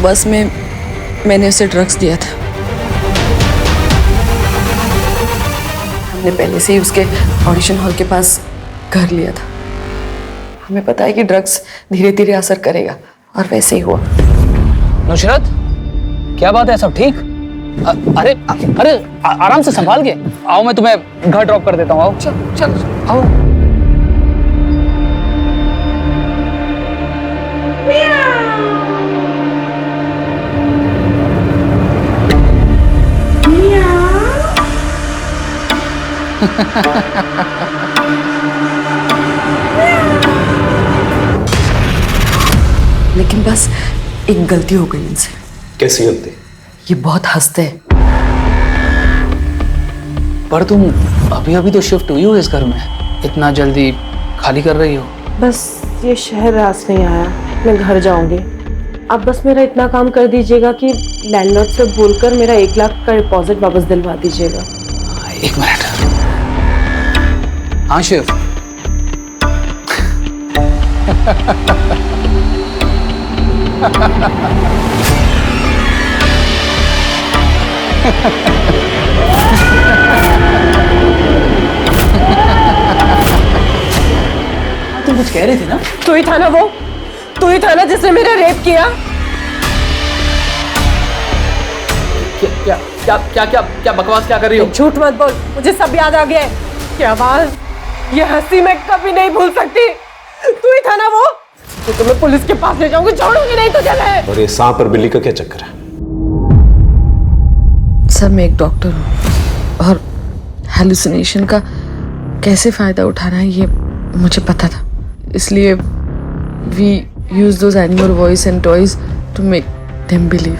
बस में मैंने उसे ड्रग्स दिया था। हमने पहले से ही उसके ऑडिशन हॉल के पास घर लिया था। हमें पता है कि ड्रग्स धीरे धीरे असर करेगा और वैसे ही हुआ। नुसरत, क्या बात है? सब ठीक? अरे अरे आराम से संभाल के आओ, मैं तुम्हें घर ड्रॉप कर देता हूँ। आओ चल चल आओ। लेकिन बस एक गलती हो गई इनसे। कैसी गलती? ये बहुत हंसते हैं। पर तुम अभी अभी तो शिफ्ट हुई हो इस घर में, इतना जल्दी खाली कर रही हो? बस ये शहर रास नहीं आया, मैं घर जाऊंगी। आप बस मेरा इतना काम कर दीजिएगा कि लैंडलॉर्ड से बोलकर मेरा 1 लाख का डिपॉजिट वापस दिलवा दीजिएगा। 1 मिनट। हाँ शिव। तुम कुछ कह रही थी ना? तू ही था ना वो, तू ही था ना जिसने मेरा रेप किया। क्या क्या क्या क्या क्या बकवास क्या कर रही हो? झूठ मत बोल, मुझे सब याद आ गया है। क्या आवाज, ये हंसी मैं कभी नहीं भूल सकती। तू ही था ना वो, तो तुम्हें पुलिस के पास ले जाऊंगी, छोड़ूंगी नहीं तुझे मैं। और ये सांप और बिल्ली का क्या चक्कर है? सर मैं एक डॉक्टर हूँ और हेलुसिनेशन का कैसे फायदा उठाना है ये मुझे पता था, इसलिए we use those animal voice and toys to make them believe.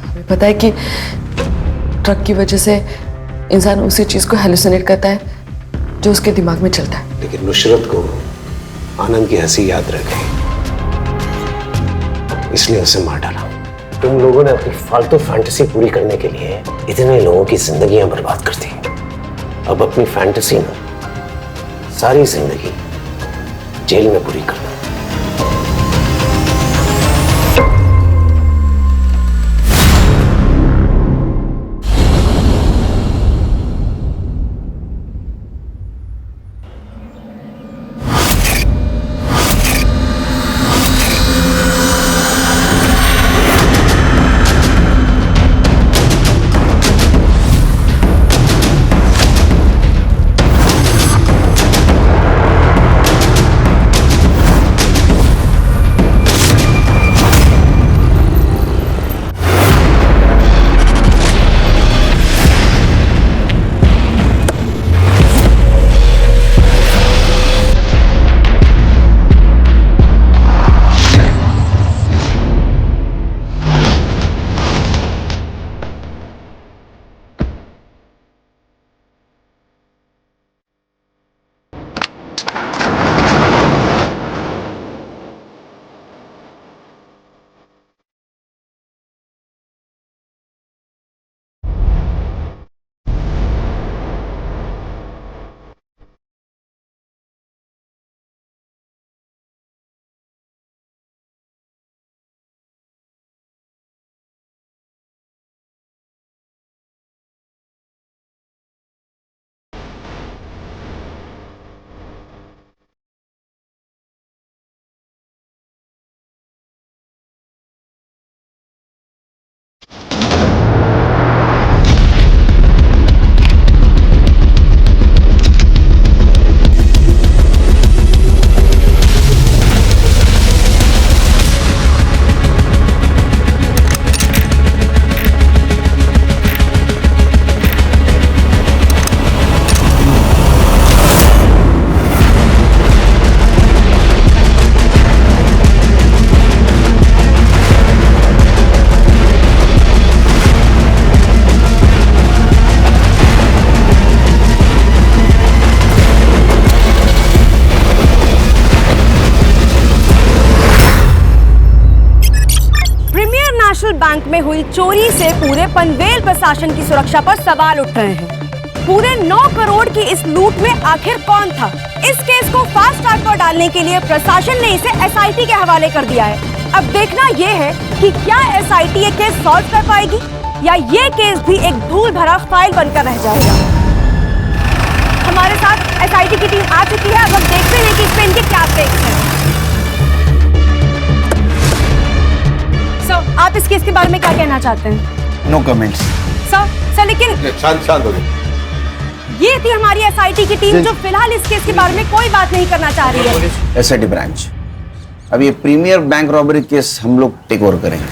हमें पता है कि ड्रग की वजह से इंसान उसी चीज को हेलुसिनेट करता है जो उसके दिमाग में चलता है। लेकिन नुसरत को आनंद की हंसी याद रह गई, इसलिए उसे मार डाला। तुम लोगों ने अपनी फालतू फैंटेसी पूरी करने के लिए इतने लोगों की जिंदगियां बर्बाद कर दी। अब अपनी फैंटेसी ना सारी जिंदगी जेल में पूरी करना। बैंक में हुई चोरी से पूरे पनवेल प्रशासन की सुरक्षा पर सवाल उठ रहे हैं। पूरे 9 करोड़ की इस लूट में आखिर कौन था? इस केस को फास्ट ट्रैक पर डालने के लिए प्रशासन ने इसे एसआईटी के हवाले कर दिया है। अब देखना यह है कि क्या एसआईटी ये केस सॉल्व कर पाएगी या ये केस भी एक धूल भरा फाइल बनकर रह जाएगा। हमारे साथ एसआईटी की टीम आ चुकी है। अब हम देखते हैं कि इस पे इनके क्या टेक्स हैं। सर, आप इस केस के बारे में क्या कहना चाहते हैं? No comments. सर लेकिन शांत हो गए। ये थी हमारी एसआईटी की टीम जो फिलहाल इस केस के बारे में कोई बात नहीं करना चाह रही है। एसआईटी ब्रांच, अब ये प्रीमियर बैंक रॉबरी केस हम लोग टेक ओवर करेंगे।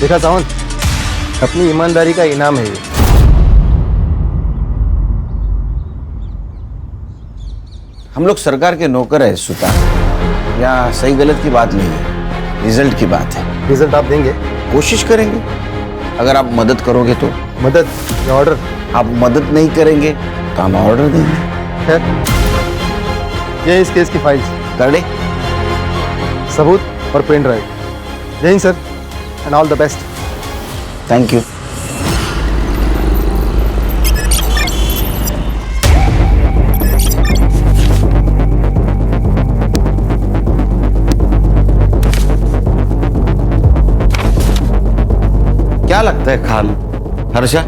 देखा सावंत, अपनी ईमानदारी का इनाम है ये। हम लोग सरकार के नौकर है सुता, या सही गलत की बात नहीं है, रिजल्ट की बात है। रिजल्ट आप देंगे? कोशिश करेंगे। अगर आप मदद करोगे तो। मदद या ऑर्डर? आप मदद नहीं करेंगे तो हम ऑर्डर देंगे। खैर, ये इस केस की फाइल्स, कर दे, सबूत और पेन ड्राइव। जय Hind sir, and all the best. Thank you. क्या लगता है खान? हर्षा?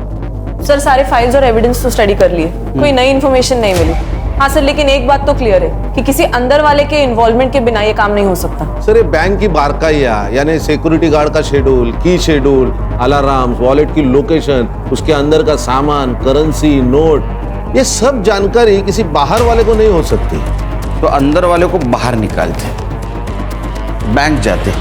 सर, सारे फाइल्स और एविडेंस तो स्टडी कर लिए, कोई नई इन्फॉर्मेशन नहीं मिली। हाँ सर, लेकिन एक बात तो क्लियर है कि किसी अंदर वाले के इन्वॉल्वमेंट के बिना ये काम नहीं हो सकता। सर, ये बैंक की बारकाइया, यानी सिक्योरिटी गार्ड का शेड्यूल, की शेड्यूल, अलार्म्स, वॉलेट की लोकेशन, उसके अंदर का सामान, करेंसी, नोट, ये सब जानकारी किसी बाहर वाले को नहीं हो सकती। तो अंदर वाले को बाहर निकालते, बैंक जाते।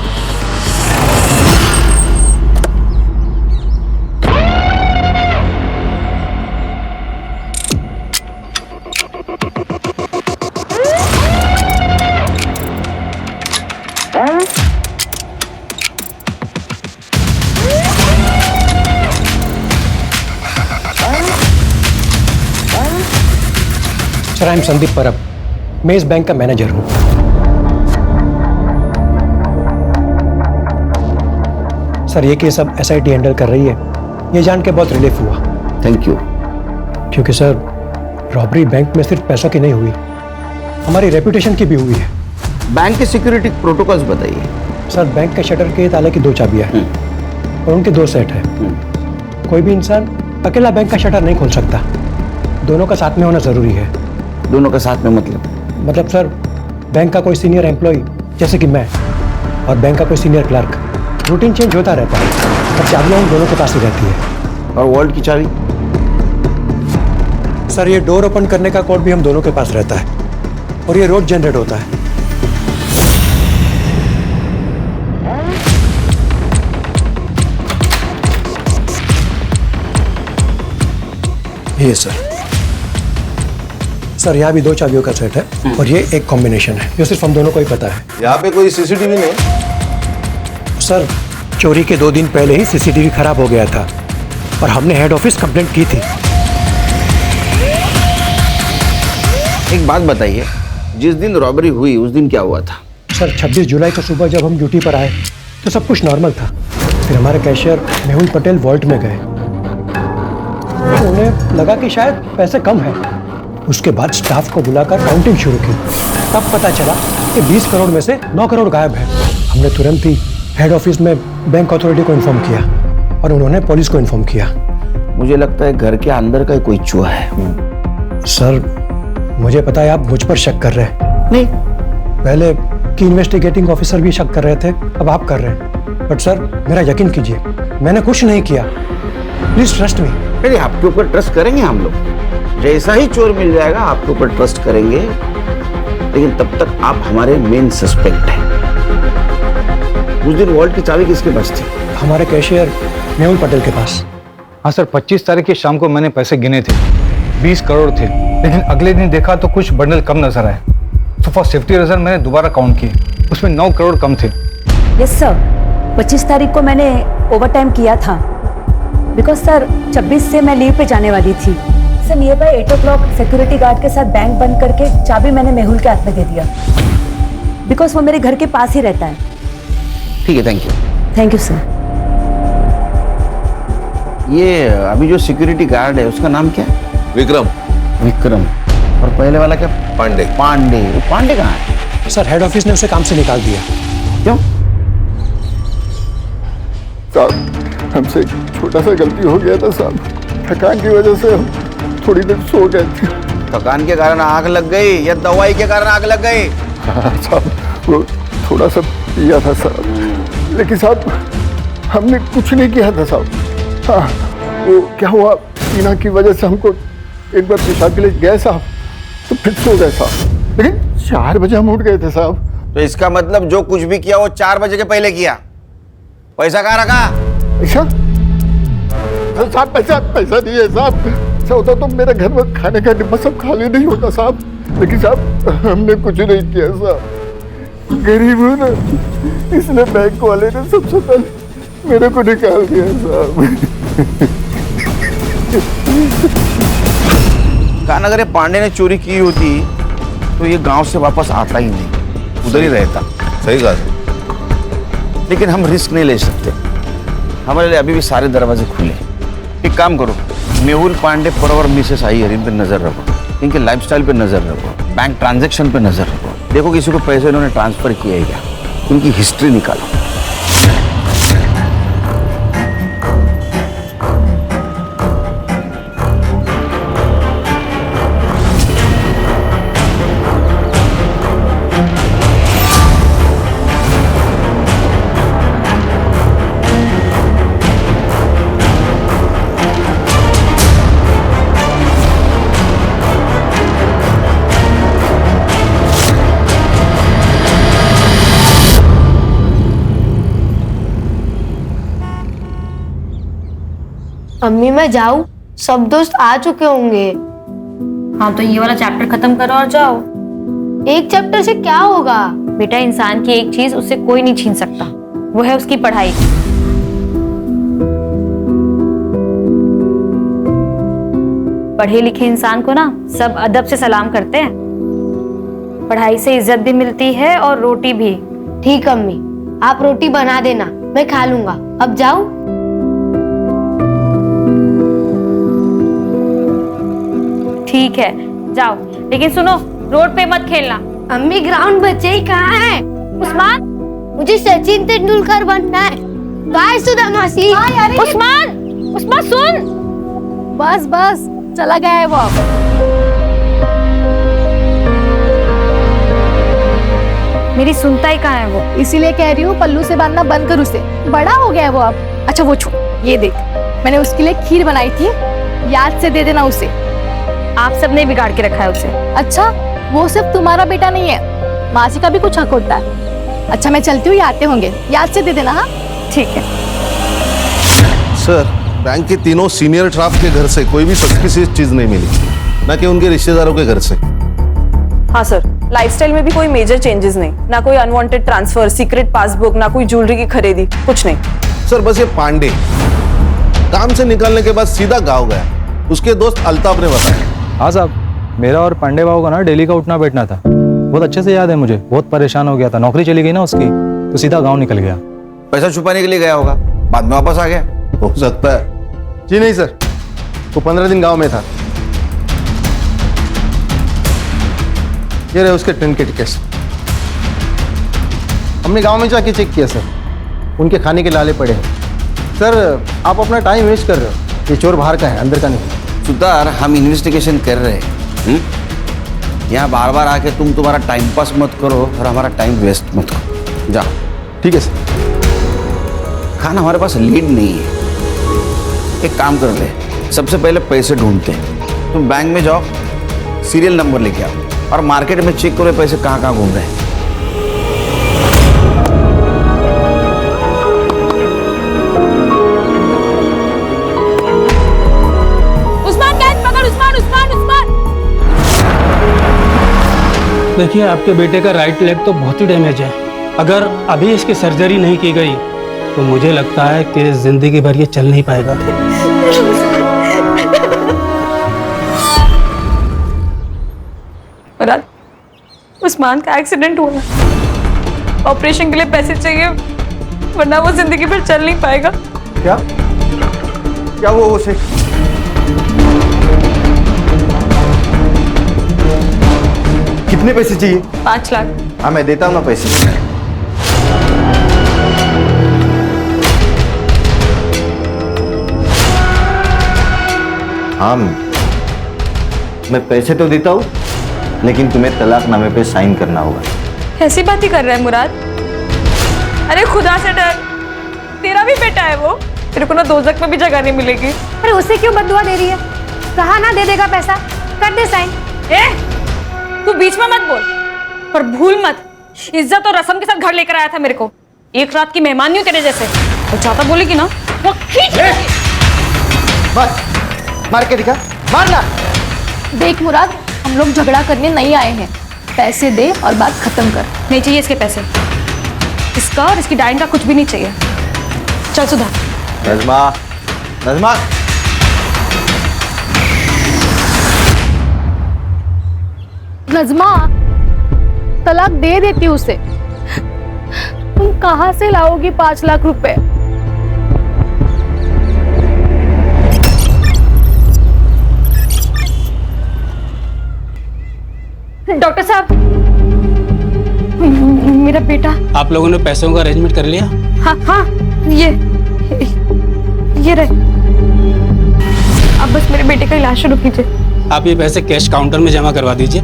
सर, आई एम संदीप परब, मैं इस बैंक का मैनेजर हूं। सर, ये केस अब एसआईटी हैंडल कर रही है, ये जान के बहुत रिलीफ हुआ। Thank you. क्योंकि सर, रॉबरी बैंक में सिर्फ पैसों की नहीं हुई, हमारी रेपुटेशन की भी हुई है। बैंक के सिक्योरिटी प्रोटोकॉल्स बताइए। सर, बैंक के शटर के ताले की 2 चाबियां हैं और उनके 2 सेट हैं। कोई भी इंसान अकेला बैंक का शटर नहीं खोल सकता, दोनों का साथ में होना जरूरी है। दोनों का साथ में मतलब सर, बैंक का कोई सीनियर एम्प्लॉय जैसे कि मैं और बैंक का कोई सीनियर क्लर्क, रूटीन चेंज होता रहता है, पर चाबियां उन दोनों के पास ही रहती है। और वॉल्ट की चाबी? सर, ये डोर ओपन करने का कोड भी हम दोनों के पास रहता है और ये रोज जनरेट होता है। ये सर, यहाँ भी 2 चाबियों का सेट है और ये एक कॉम्बिनेशन है जो सिर्फ हम दोनों को ही पता है। यहाँ पे कोई सीसीटीवी नहीं? सर, चोरी के 2 दिन पहले ही सीसीटीवी खराब हो गया था और हमने हेड ऑफिस कंप्लेंट की थी। एक बात बताइए, जिस दिन रॉबरी हुई उस दिन क्या हुआ था? सर, 26 जुलाई को सुबह जब हम ड्यूटी पर आए तो सब कुछ नॉर्मल था। फिर हमारे कैशियर मेहुल पटेल वॉल्ट में गए, उन्हें लगा कि शायद पैसे कम है। उसके बाद स्टाफ को बुलाकर काउंटिंग शुरू की, तब पता चला कि 20 करोड़ में से 9 करोड़ गायब है। हमने तुरंत ही हेड ऑफिस में बैंक अथॉरिटी को इन्फॉर्म किया और उन्होंने पुलिस को इन्फॉर्म किया। मुझे लगता है घर के अंदर का कोई चूहा है। सर, मुझे पता है आप मुझ पर शक कर रहे हैं। नहीं, पहले की इन्वेस्टिगेटिंग ऑफिसर भी शक कर रहे थे, अब आप कर रहे हैं। बट सर, मेरा यकीन कीजिए, मैंने कुछ नहीं किया। Please trust me. नहीं, आपके ऊपर ट्रस्ट करेंगे हम लोग, जैसा ही चोर मिल जाएगा आपके ऊपर ट्रस्ट करेंगे, लेकिन तब तक आप हमारे मेन सस्पेक्ट हैं। उस दिन वॉल्ट की चाबी किसके पास थी? हमारे कैशियर मेहुल पटेल के पास। हाँ सर, 25 तारीख की शाम को मैंने पैसे गिने थे, 20 करोड़ थे, लेकिन अगले दिन देखा तो कुछ बंडल कम नजर आए, तो फॉर सेफ्टी रीजन मैंने दोबारा काउंट किए, उसमें 9 करोड़ कम थे। यस सर, 25 तारीख को मैंने ओवर टाइम किया था, बिकॉज सर 26 से मैं लीव पे जाने वाली थी। Sir, near by 8 o'clock security guard के साथ बैंक बंद करके चाबी मैंने मेहुल के हाथ में दे दिया, बिकॉज वो मेरे घर के पास ही रहता है। ठीक है, thank you. Thank you sir. ये अभी जो सिक्योरिटी गार्ड है उसका नाम क्या है? विक्रम। विक्रम। और पहले वाला क्या? पांडे। पांडे। पांडे कहाँ है? सर हेड ऑफिस ने उसे काम से निकाल दिया। क्यों? साहब हमसे एक छोटा सा गलती हो गया था साहब, थकान की वजह से हम थोड़ी देर सो गए थे। थकान के कारण आग लग गई या दवाई के कारण आग लग गई? हाँ साहब, वो थोड़ा सा पिया था साहब, लेकिन साहब हमने कुछ नहीं किया था साहब। हाँ, वो क्या हुआ, टीना की वजह से हमको एक बार पेशाब के लिए गए साहब, तो फिर सो गए साहब, लेकिन 4 बजे हम उठ गए थे साहब। तो इसका मतलब जो कुछ भी किया वो 4 बजे के पहले किया। पैसा कहाँ रखा? पैसा? साहब पैसा नहीं है साहब। ऐसा होता तो मेरे घर में खाने का डिब्बा सब खाली नहीं होता साहब, लेकिन साहब हमने कुछ नहीं किया साहब। गरीब हूँ ना, इसलिए बैंक वाले ने सबसे पहले मेरे को निकाल दिया साहब। कान अगर ये पांडे ने चोरी की होती तो ये गांव से वापस आता ही नहीं, उधर ही रहता। सही कहा। लेकिन हम रिस्क नहीं ले सकते, हमारे लिए अभी भी सारे दरवाजे खुले। एक काम करो, मेहुल पांडे पर और मिसेस अय्यर इन पे नजर रखो, इनके लाइफस्टाइल पे नजर रखो, बैंक ट्रांजैक्शन पे नजर रखो, देखो किसी को पैसे इन्होंने ट्रांसफर किया है क्या, इनकी हिस्ट्री निकालो। अम्मी मैं जाऊँ? सब दोस्त आ चुके होंगे। हाँ तो ये वाला चैप्टर खत्म करो और जाओ। एक चैप्टर से क्या होगा? बेटा इंसान की एक चीज उससे कोई नहीं छीन सकता, वो है उसकी पढ़ाई। पढ़े लिखे इंसान को ना सब अदब से सलाम करते हैं। पढ़ाई से इज्जत भी मिलती है और रोटी भी। ठीक अम्मी, आप रोटी बना देना, मैं खा लूंगा। अब जाऊँ? ठीक है जाओ, लेकिन सुनो रोड पे मत खेलना। अम्मी ग्राउंड बच्चे ही कहाँ है? उस्मान, मुझे सचिन तेंदुलकर बनना है। बाय सुधा मासी। उस्मान, उस्मान सुन। बस बस चला गया है वो अब। मेरी सुनता ही कहाँ है वो? इसीलिए कह रही हूँ पल्लू से बांधना बंद कर उसे, बड़ा हो गया है वो अब। अच्छा वो छोड़, ये देख मैंने उसके लिए खीर बनाई थी, याद से दे देना उसे। आप सबने बिगाड़ के रखा है उसे। अच्छा वो सिर्फ तुम्हारा बेटा नहीं है, मासी का भी कुछ हक होता है। अच्छा मैं चलती हूँ, ये आते होंगे, याद से दे देना। हाँ ठीक है। सर बैंक के तीनों सीनियर स्टाफ के घर से कोई भी सस्पिशियस चीज नहीं मिली, न कि उनके रिश्तेदारों के घर से। हाँ सर, लाइफस्टाइल में भी कोई मेजर चेंजेस नहीं, ना कोई अनवांटेड ट्रांसफर, सीक्रेट पासबुक, ना कोई ज्वेलरी की खरीदी, कुछ नहीं। सर बस ये पांडे काम से निकलने के बाद सीधा गाँव गया, उसके दोस्त अल्ताफ ने बताया। हाँ साहब, मेरा और पांडे बाबू का ना डेली का उठना बैठना था, बहुत अच्छे से याद है मुझे। बहुत परेशान हो गया था, नौकरी चली गई ना उसकी, तो सीधा गांव निकल गया। पैसा छुपाने के लिए गया होगा, बाद में वापस आ गया। हो सकता है। जी नहीं सर, वो 15 दिन गांव में था। ये रहे उसके ट्रेन के टिकट्स। हमने गांव में जाके चेक किया सर, उनके खाने के लाले पड़े हैं। सर आप अपना टाइम वेस्ट कर रहे हो, ये चोर बाहर का है, अंदर का नहीं। सुतार, हम इन्वेस्टिगेशन कर रहे हैं, यहाँ बार बार आके तुम्हारा टाइम पास मत करो और हमारा टाइम वेस्ट मत करो। जाओ। ठीक है सर। खाना हमारे पास लीड नहीं है, एक काम कर ले, सबसे पहले पैसे ढूंढते हैं। तुम बैंक में जाओ, सीरियल नंबर लेके आओ और मार्केट में चेक करो पैसे कहाँ कहाँ घूम रहे हैं। देखिए आपके बेटे का राइट लेग तो बहुत ही डैमेज है, अगर अभी इसकी सर्जरी नहीं की गई तो मुझे लगता है कि जिंदगी भर ये चल नहीं पाएगा। उस्मान का एक्सीडेंट हुआ, ऑपरेशन के लिए पैसे चाहिए, वरना वो जिंदगी भर चल नहीं पाएगा। क्या? क्या हुआ उसे? कितने पैसे चाहिए? 5 लाख। हाँ मैं देता हूँ ना पैसे। हाँ मैं पैसे तो देता हूँ, लेकिन तुम्हें तलाकनामे पे साइन करना होगा। ऐसी बात ही कर रहा है मुराद? अरे खुदा से डर, तेरा भी बेटा है वो, तेरे को ना दोजख में भी जगह नहीं मिलेगी। अरे उसे क्यों बददुआ दे रही है? कहा ना दे देगा पैसा, कर दे साइन। तू बीच में मत बोल, पर भूल मत, इज्जत और रस्म के साथ घर लेकर आया था मेरे को। एक रात की मेहमान नहीं हूँ तेरे जैसे। तो चाहता बोलेगी ना वो खींच। मार के दिखा, मारना। देख मुराद, हम लोग झगड़ा करने नहीं आए हैं, पैसे दे और बात खत्म कर। नहीं चाहिए इसके पैसे, इसका और इसकी डाइन का कुछ भी नहीं चाहिए। चल सुधा। नज़मा, नज़मा। नज़मा, तलाक दे देती उसे। तुम कहाँ से लाओगी 5 लाख रुपए? डॉक्टर साहब, मेरा बेटा। आप लोगों ने पैसों का अरेंजमेंट कर लिया? हाँ हाँ, ये रहे। अब बस मेरे बेटे का इलाज शुरू कीजिए। आप ये पैसे कैश काउंटर में जमा करवा दीजिए,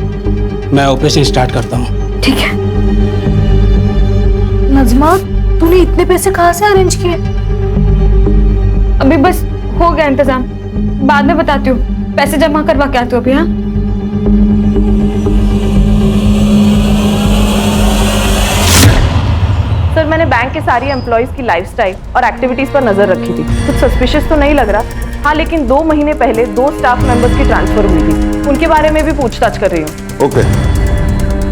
मैं ऑपरेशन स्टार्ट करता हूँ। ठीक है। नज़मा, तूने इतने पैसे कहाँ से अरेंज किए? अभी बस हो गया इंतजाम, बाद में बताती हूँ। पैसे जमा करवा के आती हूँ अभी। हाँ सर, मैंने बैंक के सारी एम्प्लॉइज की लाइफस्टाइल और एक्टिविटीज पर नजर रखी थी। कुछ सस्पिशियस तो नहीं लग रहा। हाँ, लेकिन 2 महीने पहले 2 स्टाफ मेंबर्स की ट्रांसफर हुई थी, उनके बारे में भी पूछताछ कर रही हूँ। ओके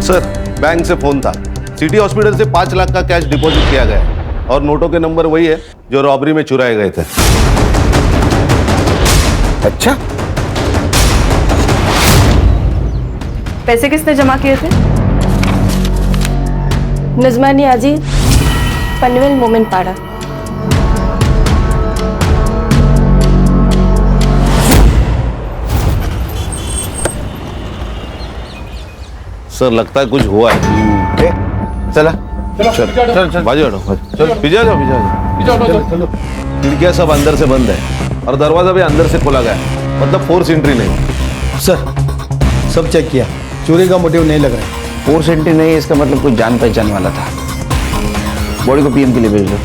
सर, बैंक से फोन था, सिटी हॉस्पिटल से 5 लाख का कैश डिपॉजिट किया गया और नोटों के नंबर वही है जो रॉबरी में चुराए गए थे। अच्छा, पैसे किसने जमा किए थे? नज़मा नियाजी, पनवेल मोमिन पाड़ा। सर लगता है कुछ हुआ है। चला चल बाजू हटो, चल पीछे जाओ, चलो। खिड़कियां सब अंदर से बंद है और दरवाजा भी अंदर से खोला गया, मतलब फोर्स एंट्री नहीं। सर, सब चेक किया, चोरी का मोटिव नहीं लग रहा है। फोर्स एंट्री नहीं है, इसका मतलब कुछ जान पहचान वाला था। बॉडी को पीएम के लिए भेज दो।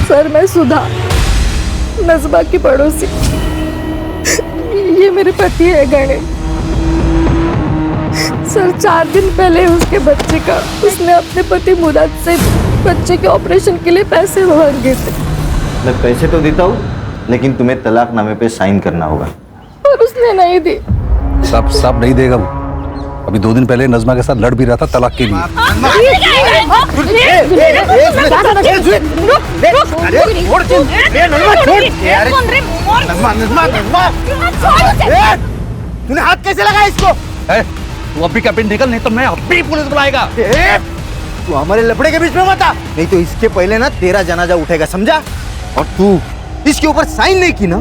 सर, मैं सुधा, नज़मा की पड़ोसी। ये मेरे पति है गणेश। सर, 4 दिन पहले उसके बच्चे का उसने अपने पति मुराद से बच्चे के ऑपरेशन के लिए पैसे मांगे थे। मैं पैसे तो देता हूँ, लेकिन तुम्हें तलाकनामे पे साइन करना होगा। पर उसने नहीं दी। सब नहीं देगा वो। अभी 2 दिन पहले नज़मा के साथ लड़ भी रहा था तलाक के लिए। तूने हाथ कैसे लगाया इसको? तू अभी कैबिन निकल, नहीं तो मैं अभी पुलिस बुलाएगा। तू हमारे लफड़े के बीच में मत आ, नहीं तो इसके पहले ना तेरा जनाजा उठेगा, समझा? और तू इसके ऊपर साइन नहीं की ना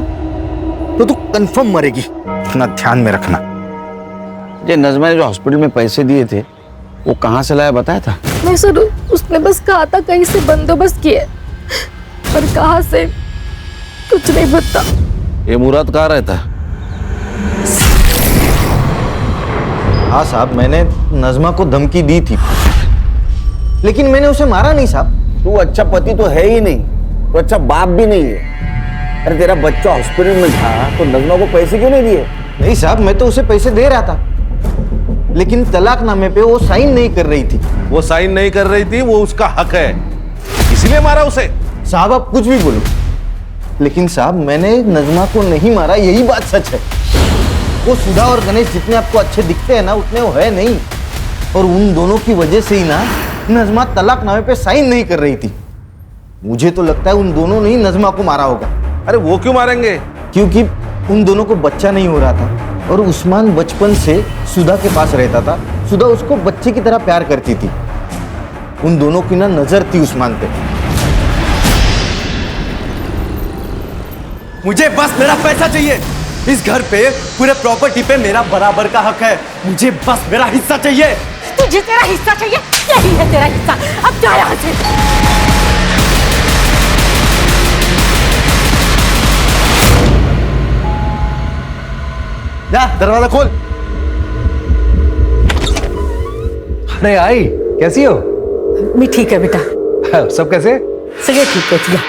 तो तू कंफर्म मरेगी, इतना ध्यान में रखना। ये नज़मा ने जो हॉस्पिटल में पैसे दिए थे वो कहाँ से लाया बताया था? नहीं सर, उसने बस कहा था कहीं से बंदोबस्त किए, पर कहाँ से कुछ नहीं पता। ये मुराद कहाँ रहता? हाँ साहब, मैंने नज़मा को धमकी दी थी, लेकिन मैंने उसे मारा नहीं साहब। तू अच्छा पति तो है ही नहीं, तो अच्छा बाप भी नहीं है। अरे तेरा बच्चा हॉस्पिटल में था तो नज़मा को पैसे क्यों नहीं दिए? नहीं साहब, मैं तो उसे पैसे दे रहा था, लेकिन तलाकनामे पे वो साइन नहीं कर रही थी। वो साइन नहीं कर रही थी, वो उसका हक है, इसीलिए मारा उसे। साहब आप कुछ भी बोलो, लेकिन साहब मैंने नज़मा को नहीं मारा, यही बात सच है। वो सुधा और गणेश जितने आपको अच्छे दिखते हैं ना, उतने वो है नहीं, और उन दोनों की वजह से ही ना नज़मा तलाकनामे पे साइन नहीं कर रही थी। मुझे तो लगता है उन दोनों ने ही नज़मा को मारा होगा। अरे वो क्यों मारेंगे? क्योंकि उन दोनों को बच्चा नहीं हो रहा था और उस्मान बचपन से सुधा के पास रहता था। सुधा उसको बच्चे की तरह प्यार करती थी। उन दोनों की ना नजर थी उस्मान पे। मुझे बस मेरा पैसा चाहिए। इस घर पे पूरे प्रॉपर्टी पे मेरा बराबर का हक है। मुझे बस मेरा हिस्सा चाहिए। तुझे तेरा हिस्सा चाहिए? यही है तेरा हिस्सा। अब जा यहाँ से। जा दरवाजा खोल। अरे आई, कैसी हो? मैं ठीक है बेटा। सब कैसे? सगे ठीक है।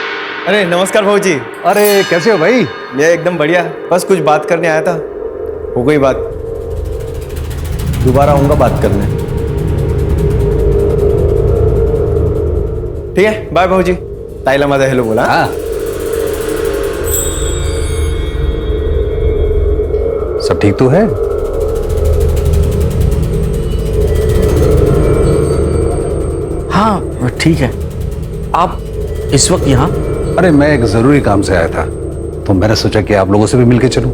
अरे नमस्कार भाऊजी। अरे कैसे हो भाई? मैं एकदम बढ़िया, बस कुछ बात करने आया था। हो गई बात, दोबारा आऊंगा बात करने। ठीक है, बाय भाऊजी। ताईला माझा हेलो बोला। हाँ। सब ठीक तो है? हाँ ठीक है। आप इस वक्त यहाँ? अरे मैं एक जरूरी काम से आया था, तो मैंने सोचा कि आप लोगों से भी मिलके चलूं।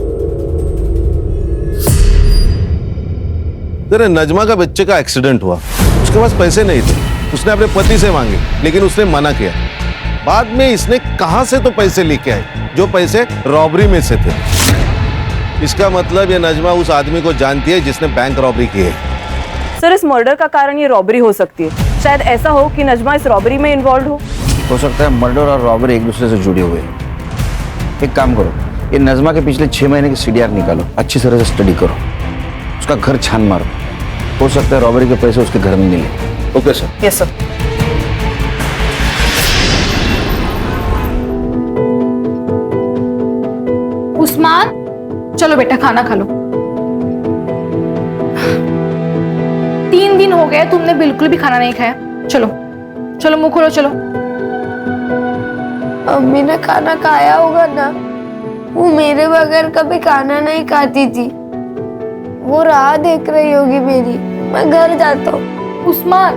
तेरे नजमा का बच्चे का एक्सीडेंट हुआ, उसके पास पैसे नहीं थे, उसने अपने पति से मांगे, लेकिन उसने मना किया। बाद में इसने कहां से तो पैसे लेके आए, जो पैसे रॉबरी में से थे। इसका मतलब ये नजमा उस आदमी को जानती है जिसने बैंक रॉबरी की है। सर, इस मर्डर का कारण ये रॉबरी हो सकती है। शायद ऐसा हो कि नजमा इस रॉबरी में इन्वॉल्व हो सकता है मर्डर और रॉबरी एक दूसरे से जुड़े हुए हैं। एक काम करो, ये नजमा के पिछले 6 महीने की सीडीआर निकालो, अच्छी तरह से स्टडी करो, उसका घर छान मारो। हो सकता है रॉबरी के पैसे उसके घर में मिले। Okay sir. Yes sir. Usman, चलो बेटा खाना खा लो। 3 दिन हो गए तुमने बिल्कुल भी खाना नहीं खाया। चलो चलो मुंह खोलो चलो। अम्मी ने खाना खाया होगा ना, वो मेरे बगैर कभी खाना नहीं खाती थी। वो राह देख रही होगी मेरी। मैं घर जाता हूँ। उस्मान,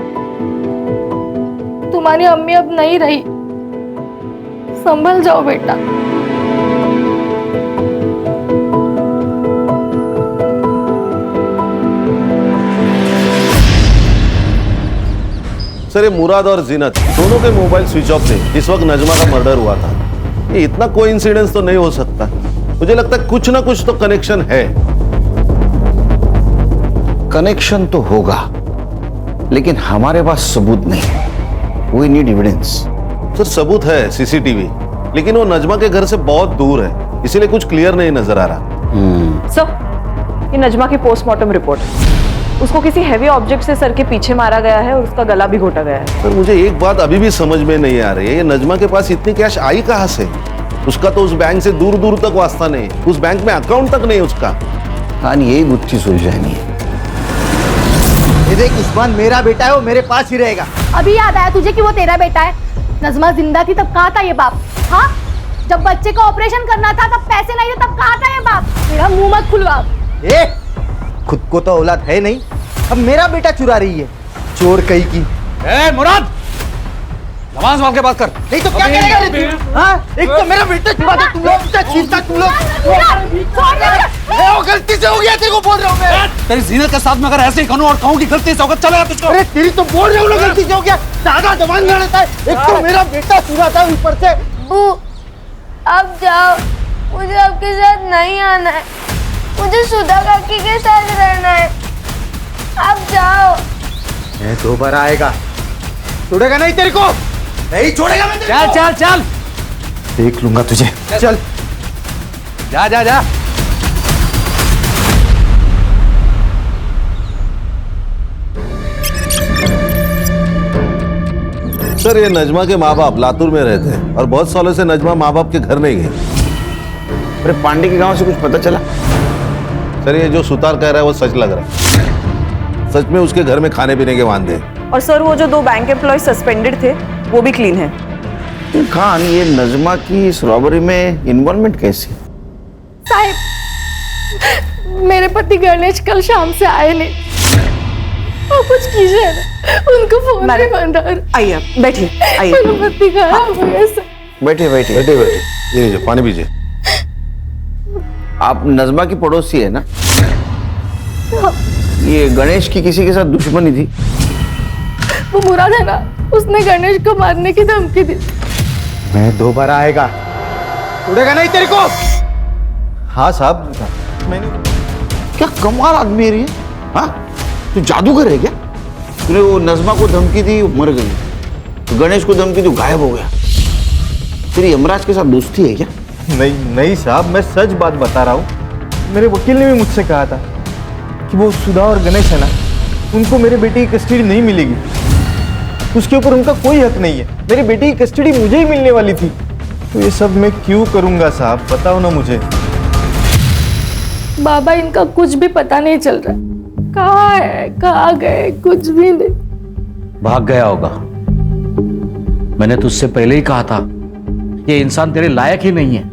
तुम्हारी अम्मी अब नहीं रही, संभल जाओ बेटा। सर, ये मुराद और जीनत दोनों के मोबाइल स्विच ऑफ थे जिस वक्त नजमा का मर्डर हुआ था। ये इतना कोइंसिडेंस तो नहीं हो सकता। मुझे लगता है कुछ ना कुछ तो कनेक्शन है। कनेक्शन तो होगा, लेकिन हमारे पास सबूत नहीं है। We need evidence. सर, सबूत है सीसीटीवी, लेकिन वो नजमा के घर से बहुत दूर है, इसीलिए कुछ क्लियर नहीं नजर आ रहा। सर, ये नजमा की पोस्टमार्टम रिपोर्ट है। उसको किसी हैवी ऑब्जेक्ट से सर के पीछे मारा गया है और उसका गला भी घोटा गया है। सर, मुझे एक बात अभी भी समझ में नहीं आ रही है, ये नजमा के पास इतनी कैश आई कहां से? उसका तो उस बैंक से दूर दूर तक वास्ता नहीं, उस बैंक में अकाउंट तक नहीं उसका। हाँ, यही गुत्थी सुलझानी है। ये देख उस्मान मेरा बेटा है, वो मेरे पास ही रहेगा। अभी याद आया तुझे कि वो तेरा बेटा है? नजमा जिंदा थी तब कहाँ था ये बाप? हाँ, जब बच्चे का ऑपरेशन करना था तब पैसे नहीं थे, तब कहाँ था ये बाप? मेरा मुंह मत खुलवा। खुद को तो औलाद है नहीं, अब मेरा बेटा चुरा रही है, चोर कहीं की। मुराद, नमाज मांग के बात कर। नहीं तो क्या करेगा रे तू? हाँ? एक तो मेरा बेटा चुरा था, तुम लोग छीनता तुम लोग। गलती से हो गया, तेरे को बोल रहा हूँ मैं। तेरी जीनत के साथ में अगर ऐसे ही करूं और कहूं कि गलती से होगा, चलेगा तुझको? अरे तेरी तो बोल रहा हूँ ना, गलती से हो गया। दादा जवान लड़ता है, एक तो मेरा बेटा चुरा था ऊपर से। बू, अब जाओ, मुझे आपके साथ नहीं आना है। मुझे सुधा काकी के साथ रहना है। अब जाओ। मैं दोबारा आएगा, छोड़ेगा नहीं तेरे को, नहीं छोड़ेगा मैं तेरे को। चल चल चल, देख लूंगा तुझे। चल जा जा जा। सर, ये नजमा के माँ बाप लातूर में रहते हैं और बहुत सालों से नजमा माँ बाप के घर नहीं गई। अरे पांडे के गांव से कुछ पता चला? सर, ये जो सुतार कह रहा है वो सच लग रहा है। सच में उसके घर में खाने पीने के वांदे। और सर, वो जो 2 बैंक एम्प्लॉय सस्पेंडेड थे वो भी क्लीन है। खान, ये नजमा की इस रॉबरी में इन्वॉल्वमेंट कैसी? साहिब, मेरे पति गणेश कल शाम से आए नहीं। और कुछ कीजिए ना, उनको फोन पे बंद। आइए बैठिए, आइए। मेरे पति गायब हो गए सर। बैठिए बैठिए बैठिए बैठिए, ये लीजिए पानी पीजिए। आप नजमा की पड़ोसी है ना? ये गणेश की किसी के साथ दुश्मनी थी? वो मुराद है ना, उसने गणेश को मारने की धमकी दी। मैं दोबारा आएगा, उड़ेगा नहीं तेरे को। हाँ साहब, मैंने क्या कमाल आदमी है ये। हाँ, तू जादूगर है क्या? तूने वो नज़मा को धमकी दी, वो मर गई, तो गणेश को धमकी दी, गायब हो गया। तेरी यमराज के साथ दोस्ती है क्या? नहीं साहब, मैं सच बात बता रहा हूँ। मेरे वकील ने भी मुझसे कहा था कि वो सुधा और गणेश है ना, उनको मेरे बेटे की कस्टडी नहीं मिलेगी, उसके ऊपर उनका कोई हक नहीं है। मेरी बेटी की कस्टडी मुझे ही मिलने वाली थी। तो ये सब मैं क्यों करूंगा साहब, बताओ ना मुझे। बाबा, इनका कुछ भी पता नहीं चल रहा। कहाँ है, कहाँ गए, कुछ भी नहीं। भाग गया होगा। मैंने तुझसे पहले ही कहा था, ये इंसान तेरे लायक ही नहीं है।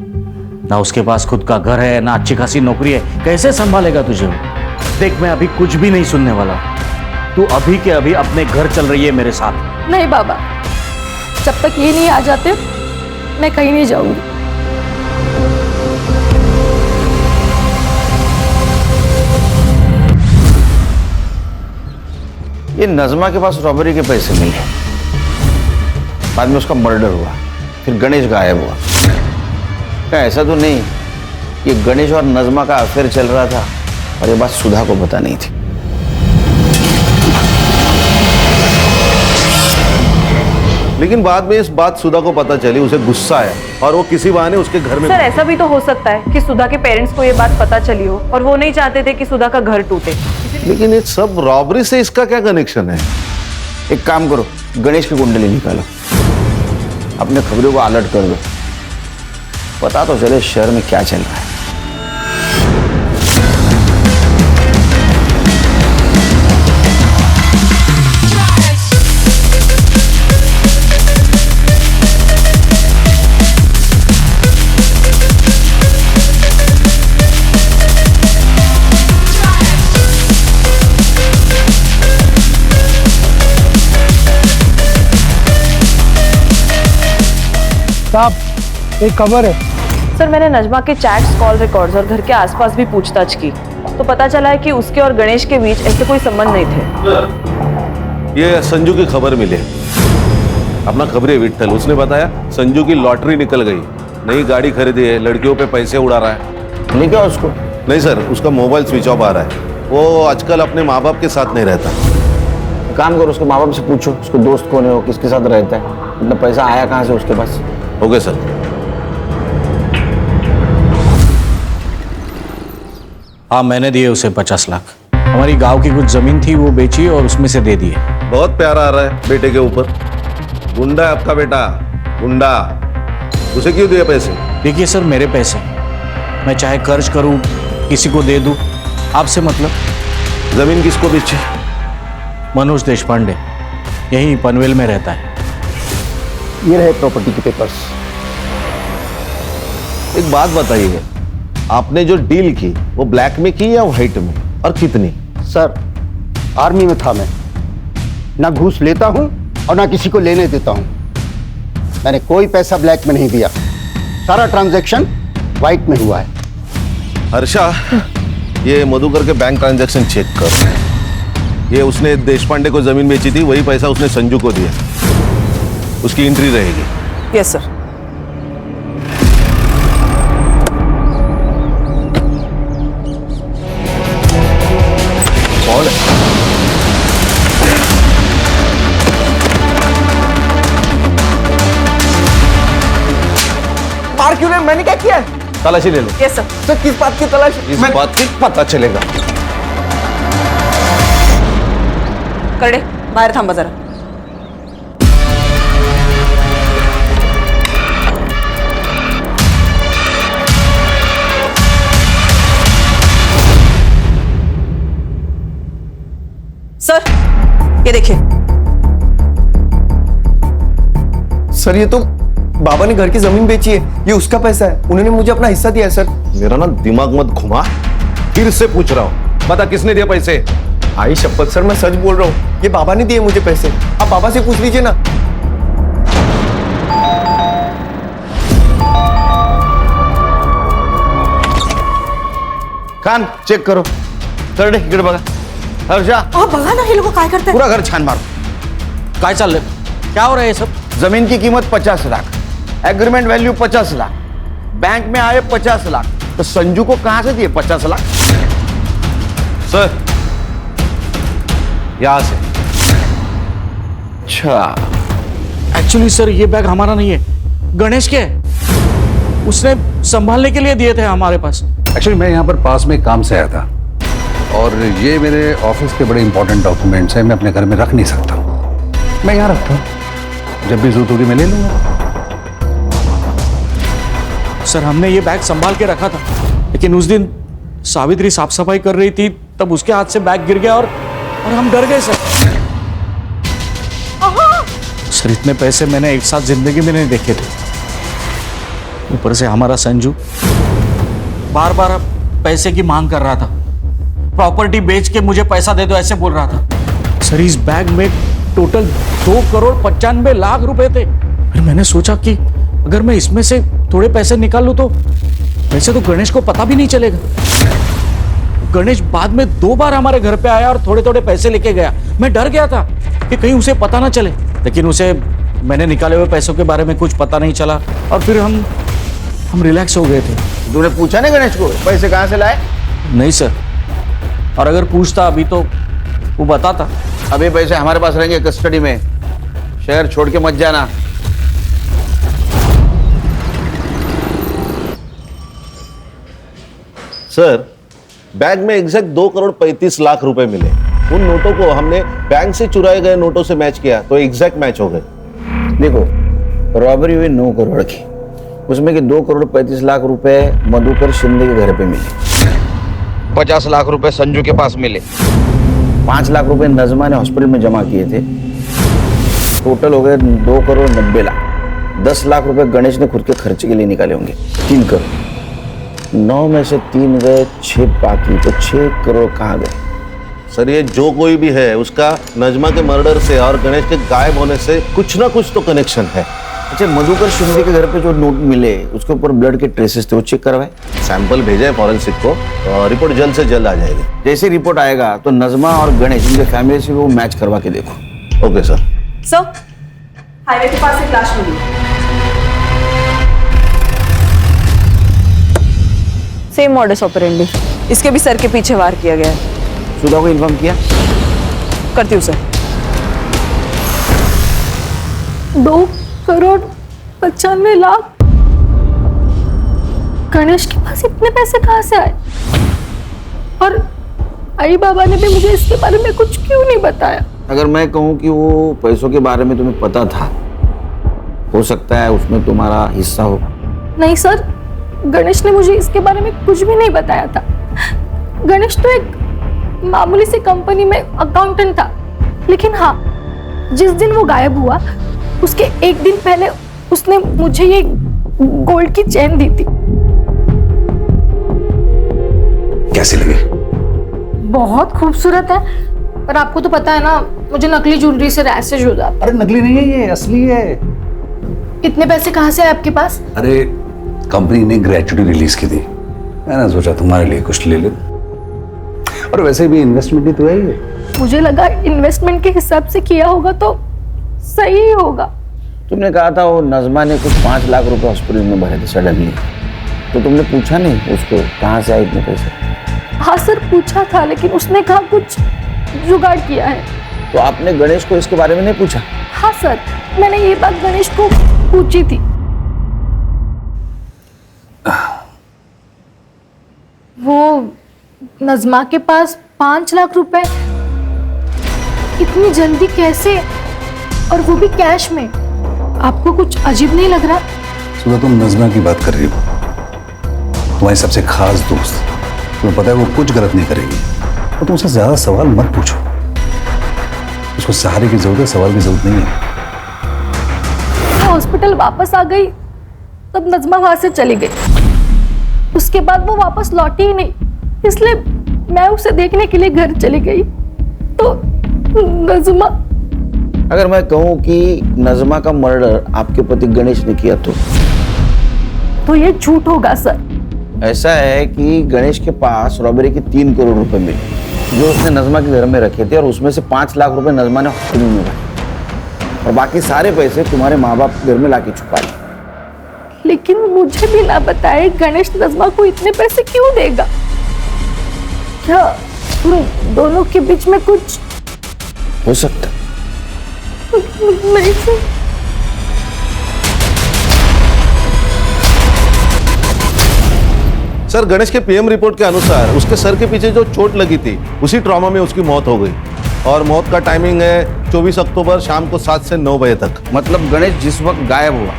ना उसके पास खुद का घर है, ना अच्छी खासी नौकरी है, कैसे संभालेगा तुझे वो? देख, मैं अभी कुछ भी नहीं सुनने वाला। तू अभी के अभी अपने घर चल रही है मेरे साथ। नहीं बाबा, जब तक ये नहीं आ जाते मैं कहीं नहीं जाऊंगी। ये नज़मा के पास रॉबरी के पैसे मिले, बाद में उसका मर्डर हुआ, फिर गणेश गायब हुआ। क्या ऐसा तो नहीं ये गणेश और नज़मा का अफेयर चल रहा था और ये बात सुधा को पता नहीं थी? लेकिन बाद में इस बात सुधा को पता चली, उसे गुस्सा आया और वो किसी बहाने उसके घर में। सर, ऐसा भी तो हो सकता है कि सुधा के पेरेंट्स को ये बात पता चली हो और वो नहीं चाहते थे कि सुधा का घर टूटे। लेकिन ये सब रॉबरी से इसका क्या कनेक्शन है? एक काम करो, गणेश की कुंडली निकालो, अपने खबरों को अलर्ट कर दो, पता तो चले शहर में क्या चल रहा है। साहब, एक खबर है। सर, मैंने नजमा के चैट्स, कॉल रिकॉर्ड्स और घर के आसपास भी पूछताछ की, तो पता चला है कि उसके और गणेश के बीच ऐसे कोई संबंध नहीं थे। ये संजू की खबर मिली, अपना खबरी विट्ठल, उसने बताया संजू की लॉटरी निकल गई, नई गाड़ी खरीदी है, लड़कियों पे पैसे उड़ा रहा है। नहीं क्या उसको? नहीं सर, उसका मोबाइल स्विच ऑफ आ रहा है, वो आजकल अपने माँ बाप के साथ नहीं रहता। काम करो, उसके माँ बाप से पूछो उसको दोस्त कौन है, वो किसके साथ रहता है, मतलब पैसा आया कहाँ से उसके पास। Okay sir. हाँ, मैंने दिए उसे 50 लाख। हमारी गांव की कुछ जमीन थी, वो बेची और उसमें से दे दिए। बहुत प्यारा आ रहा है बेटे के ऊपर। गुंडा है आपका बेटा, गुंडा। उसे क्यों दिए पैसे? देखिए सर, मेरे पैसे मैं चाहे कर्ज करूं, किसी को दे दूं, आपसे मतलब। जमीन किसको बेची? मनोज देशपांडे, यहीं पनवेल में रहता है। ये रहे प्रॉपर्टी के पेपर्स। एक बात बताइए, आपने जो डील की वो ब्लैक में की या व्हाइट में, और कितनी? सर, आर्मी में था मैं, ना घूस लेता हूं और ना किसी को लेने देता हूं। मैंने कोई पैसा ब्लैक में नहीं दिया, सारा ट्रांजैक्शन व्हाइट में हुआ है। हर्षा, ये मधुकर के बैंक ट्रांजैक्शन चेक कर। ये उसने देशपांडे को जमीन बेची थी, वही पैसा उसने संजू को दिया, उसकी एंट्री रहेगी। Yes sir. कौन? मार क्यों नहीं? मैंने क्या किया है? तलाशी ले लो। Yes sir. सर, किस बात की तलाशी? इस बात की पता चलेगा। करडे, बाहेर थांबा जरा। सर, ये देखिए। सर, ये तो बाबा ने घर की जमीन बेची है, ये उसका पैसा है, उन्होंने मुझे अपना हिस्सा दिया है सर। मेरा ना दिमाग मत घुमा, फिर से पूछ रहा हूँ, बता किसने दिया पैसे? आई शपथ सर, मैं सच बोल रहा हूँ, ये बाबा ने दिए मुझे पैसे। आप बाबा से पूछ लीजिए ना। कान चेक करो, करडे इकडे बघा। हर्षा, बघा ना हे लोक काय करतात। पूरा घर छान मारो। काय चाललंय? क्या हो रहा है ये सब? जमीन की कीमत 50 lakh, agreement value 50 lakh, bank में आए 50 लाख, तो संजू को कहां से दिए 50 लाख? सर यहां से। अच्छा, एक्चुअली सर ये बैग हमारा नहीं है, गणेश के है। उसने संभालने के लिए दिए थे हमारे पास। एक्चुअली मैं यहाँ पर पास में काम से आया था और ये मेरे ऑफिस के बड़े इंपॉर्टेंट डॉक्यूमेंट्स हैं, मैं अपने घर में रख नहीं सकता। मैं यहाँ रखता हूँ, जब भी जरूरत होगी मैं ले लूंगा। सर हमने ये बैग संभाल के रखा था, लेकिन उस दिन सावित्री साफ सफाई कर रही थी, तब उसके हाथ से बैग गिर गया और हम डर गए सर। सर इतने पैसे मैंने एक साथ जिंदगी में नहीं देखे थे। ऊपर से हमारा संजू बार बार पैसे की मांग कर रहा था, प्रॉपर्टी बेच के मुझे पैसा दे दो ऐसे बोल रहा था। सर इस बैग में टोटल 2,95,00,000 रुपए थे। फिर मैंने सोचा कि अगर मैं इसमें से थोड़े पैसे निकाल लूं तो वैसे तो गणेश को पता भी नहीं चलेगा। गणेश बाद में 2 बार हमारे घर पे आया और थोड़े थोड़े पैसे लेके गया। मैं डर गया था कि कहीं उसे पता ना चले, लेकिन उसे मैंने निकाले हुए पैसों के बारे में कुछ पता नहीं चला और फिर हम रिलैक्स हो गए थे। तूने पूछा ना गणेश को पैसे कहां से लाए? नहीं सर, और अगर पूछता अभी तो वो बताता। अभी पैसे हमारे पास रहेंगे कस्टडी में, शहर छोड़ के मत जाना। सर बैग में एग्जैक्ट 2,35,00,000 रुपए मिले। उन नोटों को हमने बैंक से चुराए गए नोटों से मैच किया तो एग्जैक्ट मैच हो गए। देखो, रॉबरी हुई 9 करोड़ की, उसमें के 2,35,00,000 रुपए मधुकर शिंदे के घर पे मिले, 50 लाख रुपए संजू के पास मिले, 5 लाख रुपए नजमा ने हॉस्पिटल में जमा किए थे। टोटल हो गए 2,90,00,000। 10 लाख रुपए गणेश ने खुद के खर्चे के लिए निकाले होंगे, 3 करोड़। 9 में से 3 गए, 6 बाकी, तो 6 करोड़ कहाँ गए? सर ये जो कोई भी है उसका नजमा के मर्डर से और गणेश के गायब होने से कुछ ना कुछ तो कनेक्शन है। अच्छा, मधुकर शिंदे के घर पे जो नोट मिले उसके ऊपर ब्लड के ट्रेसेस थे, वो चेक करवाए? सैंपल भेजा है फॉरेंसिक को, रिपोर्ट जल्द से जल्द आ जाएगी। जैसे रिपोर्ट आएगा तो नजमा और गणेश इनके फैमिली से वो मैच करवा के देखो। Okay sir. सर हाईवे के पास एक लाश मिली, सेम मॉडस ऑपरेंडी, इसके भी सर के पीछे वार किया गया है। सुधा को इन्फॉर्म किया? करती हूँ सर। 2,95,00,000। गणेश के पास इतने पैसे कहाँ से आए? और आई बाबा ने भी मुझे इसके बारे में कुछ क्यों नहीं बताया? अगर मैं कहूँ कि वो पैसों के बारे में तुम्हें पता था, हो सकता है उसमें तुम्हारा हिस्सा हो। नहीं सर, गणेश ने मुझे इसके बारे में कुछ भी नहीं बताया था। गणेश तो एक मामूली सी कंपनी में अकाउंटेंट था, लेकिन हाँ, जिस दिन वो गायब हुआ उसके एक दिन पहले उसने मुझे ये गोल्ड की चेन दी थी। कैसी लगी? बहुत खूबसूरत है, पर आपको तो पता है ना, मुझे नकली ज्वेलरी से रैशेज हो जाता है। अरे नकली नहीं है ये, असली है। इतने पैसे कहाँ से आए आपके पास? अरे कंपनी ने ग्रेचुटी रिलीज की थी, मैंने सोचा तुम्हारे लिए कुछ ले लो। और वैसे भी इन्वेस्टमेंट ही तो है ये। मुझे लगा इन्वेस्टमेंट के हिसाब से किया होगा तो सही ही होगा। तुमने कहा था वो नजमा ने कुछ 5 लाख रुपए हॉस्पिटल में भरे थे सडनली, तो तुमने पूछा नहीं उसको कहाँ से आए इतने पैसे? हाँ सर, पूछा था, लेकिन उसने कहा कुछ जुगाड़ किया है। तो आपने गणेश को इसके बारे में नहीं पूछा? हाँ सर, मैंने ये बात गणेश को पूछी थी। वो नजमा के पास 5 लाख रुपए इतनी जल्दी कैसे, और वो भी कैश में? आपको कुछ अजीब नहीं लग रहा? सुबह तुम नजमा की बात कर रही हो, तुम्हारी सबसे खास दोस्त, तुम्हें पता है वो कुछ गलत नहीं करेगी, तो तुम उससे ज्यादा सवाल मत पूछो। उसको सहारे की जरूरत है, सवाल की जरूरत नहीं है। मैं हॉस्पिटल वापस आ गई तब नजमा वहां से चली गई। उसके बाद वो वापस लौटी ही नहीं, इसलिए मैं उसे देखने के लिए घर चली गई। तो नजमा, अगर मैं कहूँ कि नजमा का मर्डर आपके पति गणेश ने किया तो ये झूठ होगा सर। ऐसा है कि गणेश के पास रॉबरी के 3 करोड़ रुपए मिले, जो उसने नजमा के घर में रखे थे, और उसमें से 5 लाख रुपए नजमा ने हॉस्पिटल में रखे, और बाकी सारे पैसे तुम्हारे माँ बाप घर में लाके छुपा लिए। लेकिन मुझे भी ना बताए गणेश नज़मा को इतने पैसे क्यों देगा? क्या तुम दोनों के बीच में कुछ हो सकता? नहीं सर। सर, गणेश के पीएम रिपोर्ट के अनुसार उसके सर के पीछे जो चोट लगी थी उसी ट्रॉमा में उसकी मौत हो गई और मौत का टाइमिंग है 24 अक्टूबर शाम को 7 से 9 बजे तक। मतलब गणेश जिस वक्त गायब हुआ?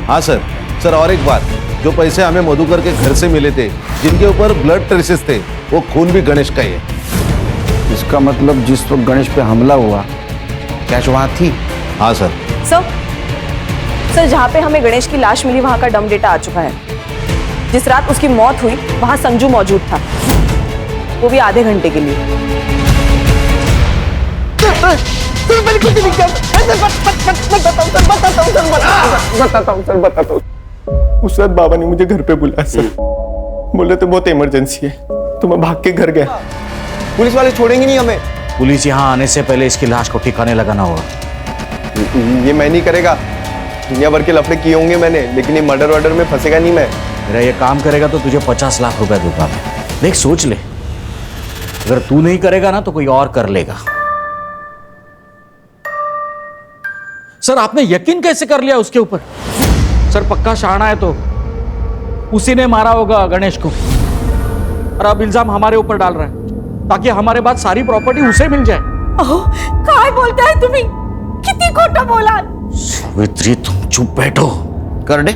हाँ सर। सर और एक बात, जो पैसे हमें मधुकर के घर से मिले थे जिनके ऊपर ब्लड ट्रेसेस थे वो खून भी गणेश का ही है। इसका मतलब जिस वक्त गणेश पे हमला हुआ कैश वहाँ थी? हाँ सर। सर जहाँ पे हमें गणेश की लाश मिली वहाँ का डम डेटा आ चुका है। जिस रात उसकी मौत हुई वहाँ संजू मौजूद था, वो भी आधे घंटे के लिए। बताता हूँ। उस रात बाबा ने मुझे घर पे बुलाया सर, बोले तो बहुत इमरजेंसी है, तो मैं भाग के घर गया। पुलिस वाले छोड़ेंगे नहीं हमें। पुलिस यहाँ आने से पहले इसकी लाश को ठिकाने लगाना होगा। ये मैं नहीं करेगा, दुनिया भर के लफड़े किए होंगे मैंने, लेकिन ये मर्डर वर्डर में फंसेगा नहीं मैं। मेरा ये काम करेगा तो तुझे 50 लाख रुपए दूंगा मैं। देख सोच ले, अगर तू नहीं करेगा ना तो कोई और कर लेगा। सर आपने यकीन कैसे कर लिया उसके ऊपर? सर पक्का शाना है तो उसी ने मारा होगा गणेश को, और अब इल्जाम हमारे ऊपर डाल रहा है ताकि हमारे बाद सारी प्रॉपर्टी उसे मिल जाए। काय बोलता है तुम्ही? किती खोटा बोला। सावित्री तुम चुप बैठो। कर दे।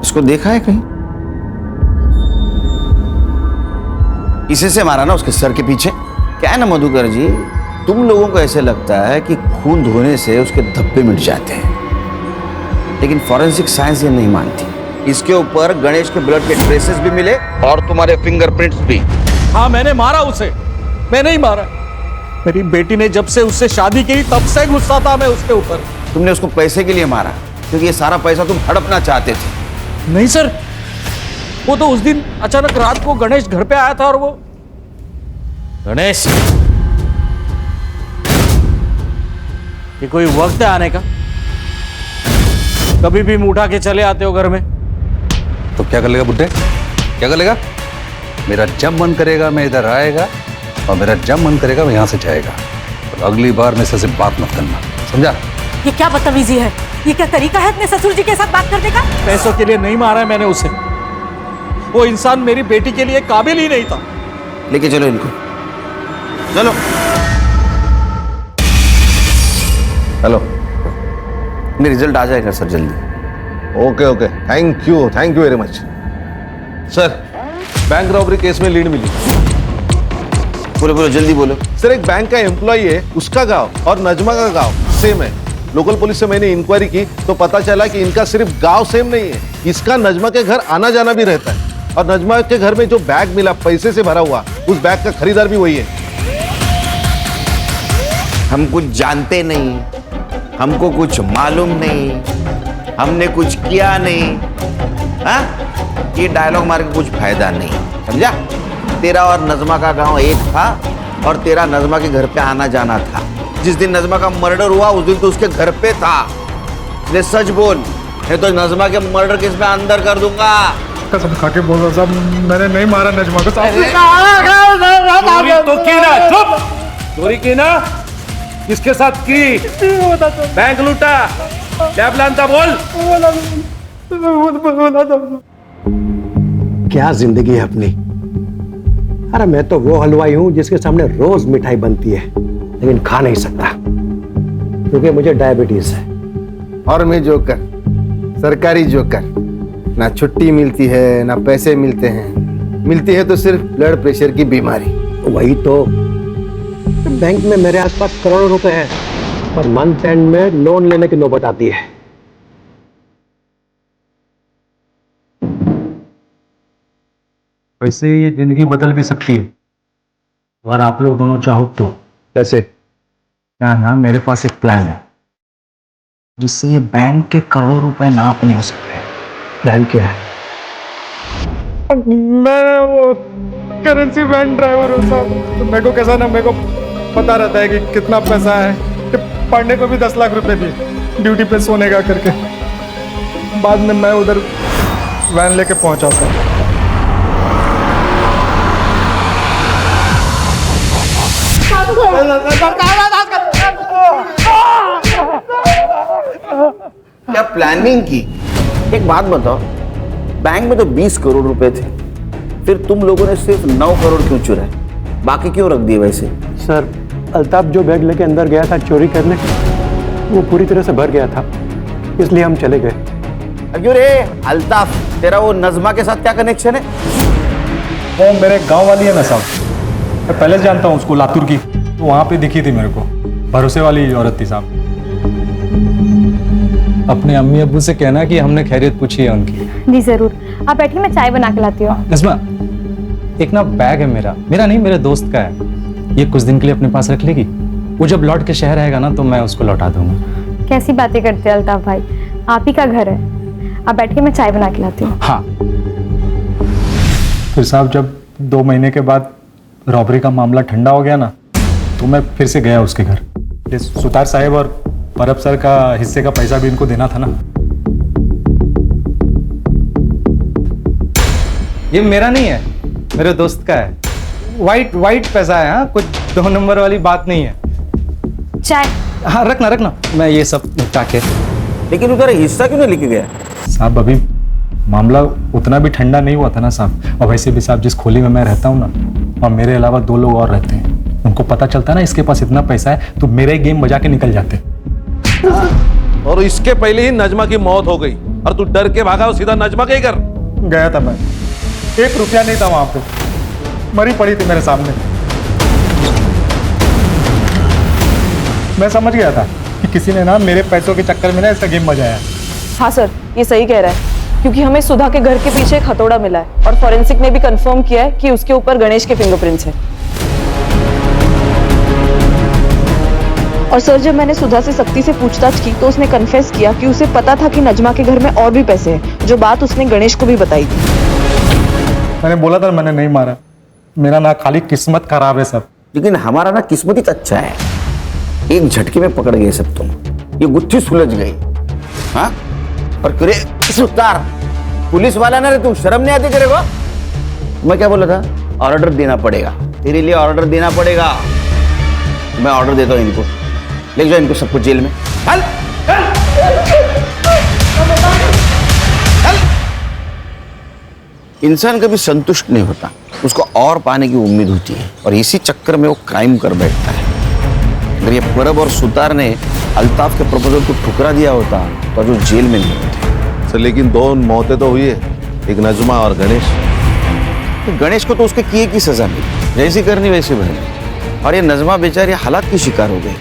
इसको देखा है कहीं? इसे से मारा ना उसके सर के पीछे। क्या है ना मधुकर जी, तुम लोगों को ऐसे लगता है कि खून धोने से उसके धब्बे मिट जाते हैं, लेकिन फॉरेंसिक साइंस ये नहीं मानती। इसके ऊपर गणेश के ब्लड के ट्रेसेस भी मिले और तुम्हारे फिंगरप्रिंट्स भी। हाँ मैंने मारा उसे, मैंने ही मारा। मेरी बेटी ने जब से उससे शादी की तब से गुस्सा था मैं उसके ऊपर। तुमने उसको पैसे के लिए मारा क्योंकि ये सारा पैसा तुम हड़पना चाहते थे। नहीं सर, वो तो उस दिन अचानक रात को गणेश घर पे आया था और वो गणेश, ये कोई वक्त है आने का? कभी भी उठा के चले आते हो घर में। तो क्या कर लेगा बुड्ढे, क्या कर लेगा? मेरा जब मन करेगा मैं इधर आएगा और मेरा जब मन करेगा मैं यहाँ से जाएगा। और अगली बार मेरे से बात मत करना, समझा? ये क्या बदतमीजी है? ये क्या तरीका है अपने ससुर जी के साथ बात करने का? पैसों के लिए नहीं मारा है मैंने उसे, वो इंसान मेरी बेटी के लिए काबिल ही नहीं था। लेके चलो इनको, चलो। हेलो, मेरा रिजल्ट आ जाएगा सर जल्दी। Okay okay, thank you very much. Sir bank robbery case में लीड मिली। बोलो बोलो जल्दी बोलो। सर एक बैंक का एम्प्लॉई है, उसका गांव और नजमा का गांव सेम है। लोकल पुलिस से मैंने इंक्वायरी की तो पता चला कि इनका सिर्फ गांव सेम नहीं है, इसका नजमा के घर आना जाना भी रहता है। और नजमा के घर में जो बैग मिला पैसे से भरा हुआ, उस बैग का खरीदार भी वही है। हम कुछ जानते नहीं, हमको कुछ मालूम नहीं, हमने कुछ किया नहीं। हाँ, ये डायलॉग मार के कुछ फायदा नहीं, समझा? तेरा और नजमा का गांव एक था और तेरा नजमा के घर पे आना जाना था। जिस दिन नजमा का मर्डर हुआ उस दिन तो उसके घर पे था। इसलिए सच बोल, नहीं तो नजमा के मर्डर केस में अंदर कर दूंगा। कसम खा के बोल रहा साहब, मैंने नहीं मारा नजमा को। चोरी तो की ना, चुप। चोरी की ना, किसके साथ की? बैंक लूटा, क्या प्लान था? बोल। क्या जिंदगी है अपनी। अरे मैं तो वो हलवाई हूँ जिसके सामने रोज मिठाई बनती है, लेकिन खा नहीं सकता क्योंकि मुझे डायबिटीज है। और मैं जोकर, सरकारी जोकर, ना छुट्टी मिलती है ना पैसे मिलते हैं, मिलती है तो सिर्फ ब्लड प्रेशर की बीमारी। वही तो, बैंक में मेरे आसपास करोड़ों रुपए हैं, पर मंथ एंड में लोन लेने की नौबत आती है। वैसे ये जिंदगी बदल भी सकती है अगर आप लोग दोनों चाहो तो। कैसे? क्या ना, मेरे पास एक प्लान है जिससे ये बैंक के करोड़ों रुपए ना अपने हो सकते हैं। प्लान क्या है? मैं वो करेंसी वैन ड्राइवर हूँ साहब, तो मेरे को कैसा ना, मेरे को पता रहता है कि कितना पैसा है, पांडे को भी 10 लाख रुपए दिए ड्यूटी पे सोने का करके। बाद में मैं उधर वैन लेके पहुंचा था। क्या प्लानिंग की? एक बात बताओ, बैंक में तो 20 करोड़ रुपए थे, फिर तुम लोगों ने सिर्फ 9 करोड़ क्यों चुराए? बाकी क्यों रख दिए वैसे? सर, अल्ताफ जो बैग लेके अंदर गया था चोरी करने, वो पूरी तरह से भर गया था, इसलिए हम चले गए। क्यों रे अल्ताफ, तेरा वो नज़मा के साथ क्या कनेक्शन है? वो मेरे गांव वाली है ना साहब, मैं पहले से जानता हूँ उसको, लातूर की। तो वहाँ पे दिखी थी मेरे को, भरोसे वाली औरत थी साहब। अपने अम्मी अब्बू से कहना कि हमने खैरियत पूछी है उनकी। जी जरूर, आप बैठिए, मैं चाय बना के लाती हूँ। नज़मा, एक ना बैग है मेरा नहीं, मेरे दोस्त का है। ये कुछ दिन के लिए अपने पास रख लेगी, वो जब लौट के शहर आएगा ना तो मैं उसको लौटा दूंगा। कैसी बातें करते हैं अल्ताफ भाई, आप ही का घर है। आप बैठिए, मैं चाय बना के लाती हूँ। हाँ, फिर साहब जब 2 महीने के बाद रॉबरी का मामला ठंडा हो गया ना, तो मैं फिर से गया उसके घर। ये सुतार साहब और परब सर का हिस्से का पैसा भी इनको देना था ना। ये मेरा नहीं है, मेरे दोस्त का है। वाइट पैसा है, हाँ, कुछ 2 नंबर वाली बात नहीं है। चाय? हाँ, रखना, मैं ये सब निपटा के। लेकिन उधर हिस्सा क्यों नहीं लेके गया? साहब अभी मामला उतना भी ठंडा नहीं हुआ था ना साहब, और वैसे भी साहब जिस खोली में मैं रहता हूँ ना, और मेरे अलावा 2 लोग और रहते हैं, उनको पता चलता ना इसके पास इतना पैसा है तो मेरे गेम बजा के निकल जाते। और इसके पहले ही नजमा की मौत हो गई और तू डर के भागा और सीधा नजमा के ही घर गया था मैं, 1 रुपया नहीं था वहां पे, मरी पड़ी थी मेरे सामने। मैं समझ गया था कि किसी ने ना मेरे पैसों के चक्कर में ना इसका गेम बजाया। हाँ सर, ये सही कह रहा है, क्योंकि हमें सुधा के घर के पीछे एक हथौड़ा मिला है और फॉरेंसिक ने भी कंफर्म किया है कि उसके ऊपर गणेश के फिंगरप्रिंट्स हैं। और सर, जब मैंने सुधा से सख्ती से पूछताछ की तो उसने कन्फेस किया कि उसे पता था कि नजमा के घर में और भी पैसे हैं, जो बात उसने गणेश को भी बताई थी। मैंने बोला था मैंने नहीं मारा, मेरा ना खाली किस्मत खराब है सब। लेकिन हमारा ना किस्मत ही अच्छा है, एक झटके में पकड़ गए सब तुम, ये गुत्थी सुलझ गई। हाँ, और करे सुतार पुलिस वाला ना रे, तुम शर्म नहीं आती तेरे को? मैं क्या बोला था? ऑर्डर देना पड़ेगा, तेरे लिए ऑर्डर देना पड़ेगा। मैं ऑर्डर देता हूँ, इनको ले जाओ, इनको सबको जेल में। चल इंसान कभी संतुष्ट नहीं होता, उसको और पाने की उम्मीद होती है, और इसी चक्कर में वो क्राइम कर बैठता है। अगर ये परब और सुतार ने अल्ताफ के प्रपोजल को ठुकरा दिया होता तो जो जेल में नहीं होते। सर, लेकिन 2 मौतें तो हुई है, एक नजमा और गणेश। तो गणेश को तो उसके किए की सजा मिली, जैसी करनी वैसी भरनी, और ये नजमा बेचारी हालात की शिकार हो गई।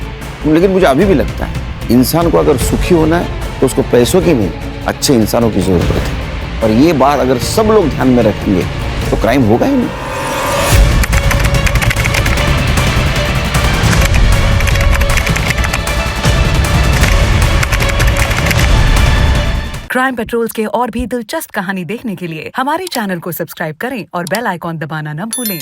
लेकिन मुझे अभी भी लगता है, इंसान को अगर सुखी होना है तो उसको पैसों की नहीं, अच्छे इंसानों की जरूरत है। और ये बात अगर सब लोग ध्यान में रखेंगे तो क्राइम होगा ही नहीं। क्राइम पेट्रोल्स के और भी दिलचस्प कहानी देखने के लिए हमारे चैनल को सब्सक्राइब करें और बेल आइकॉन दबाना न भूलें।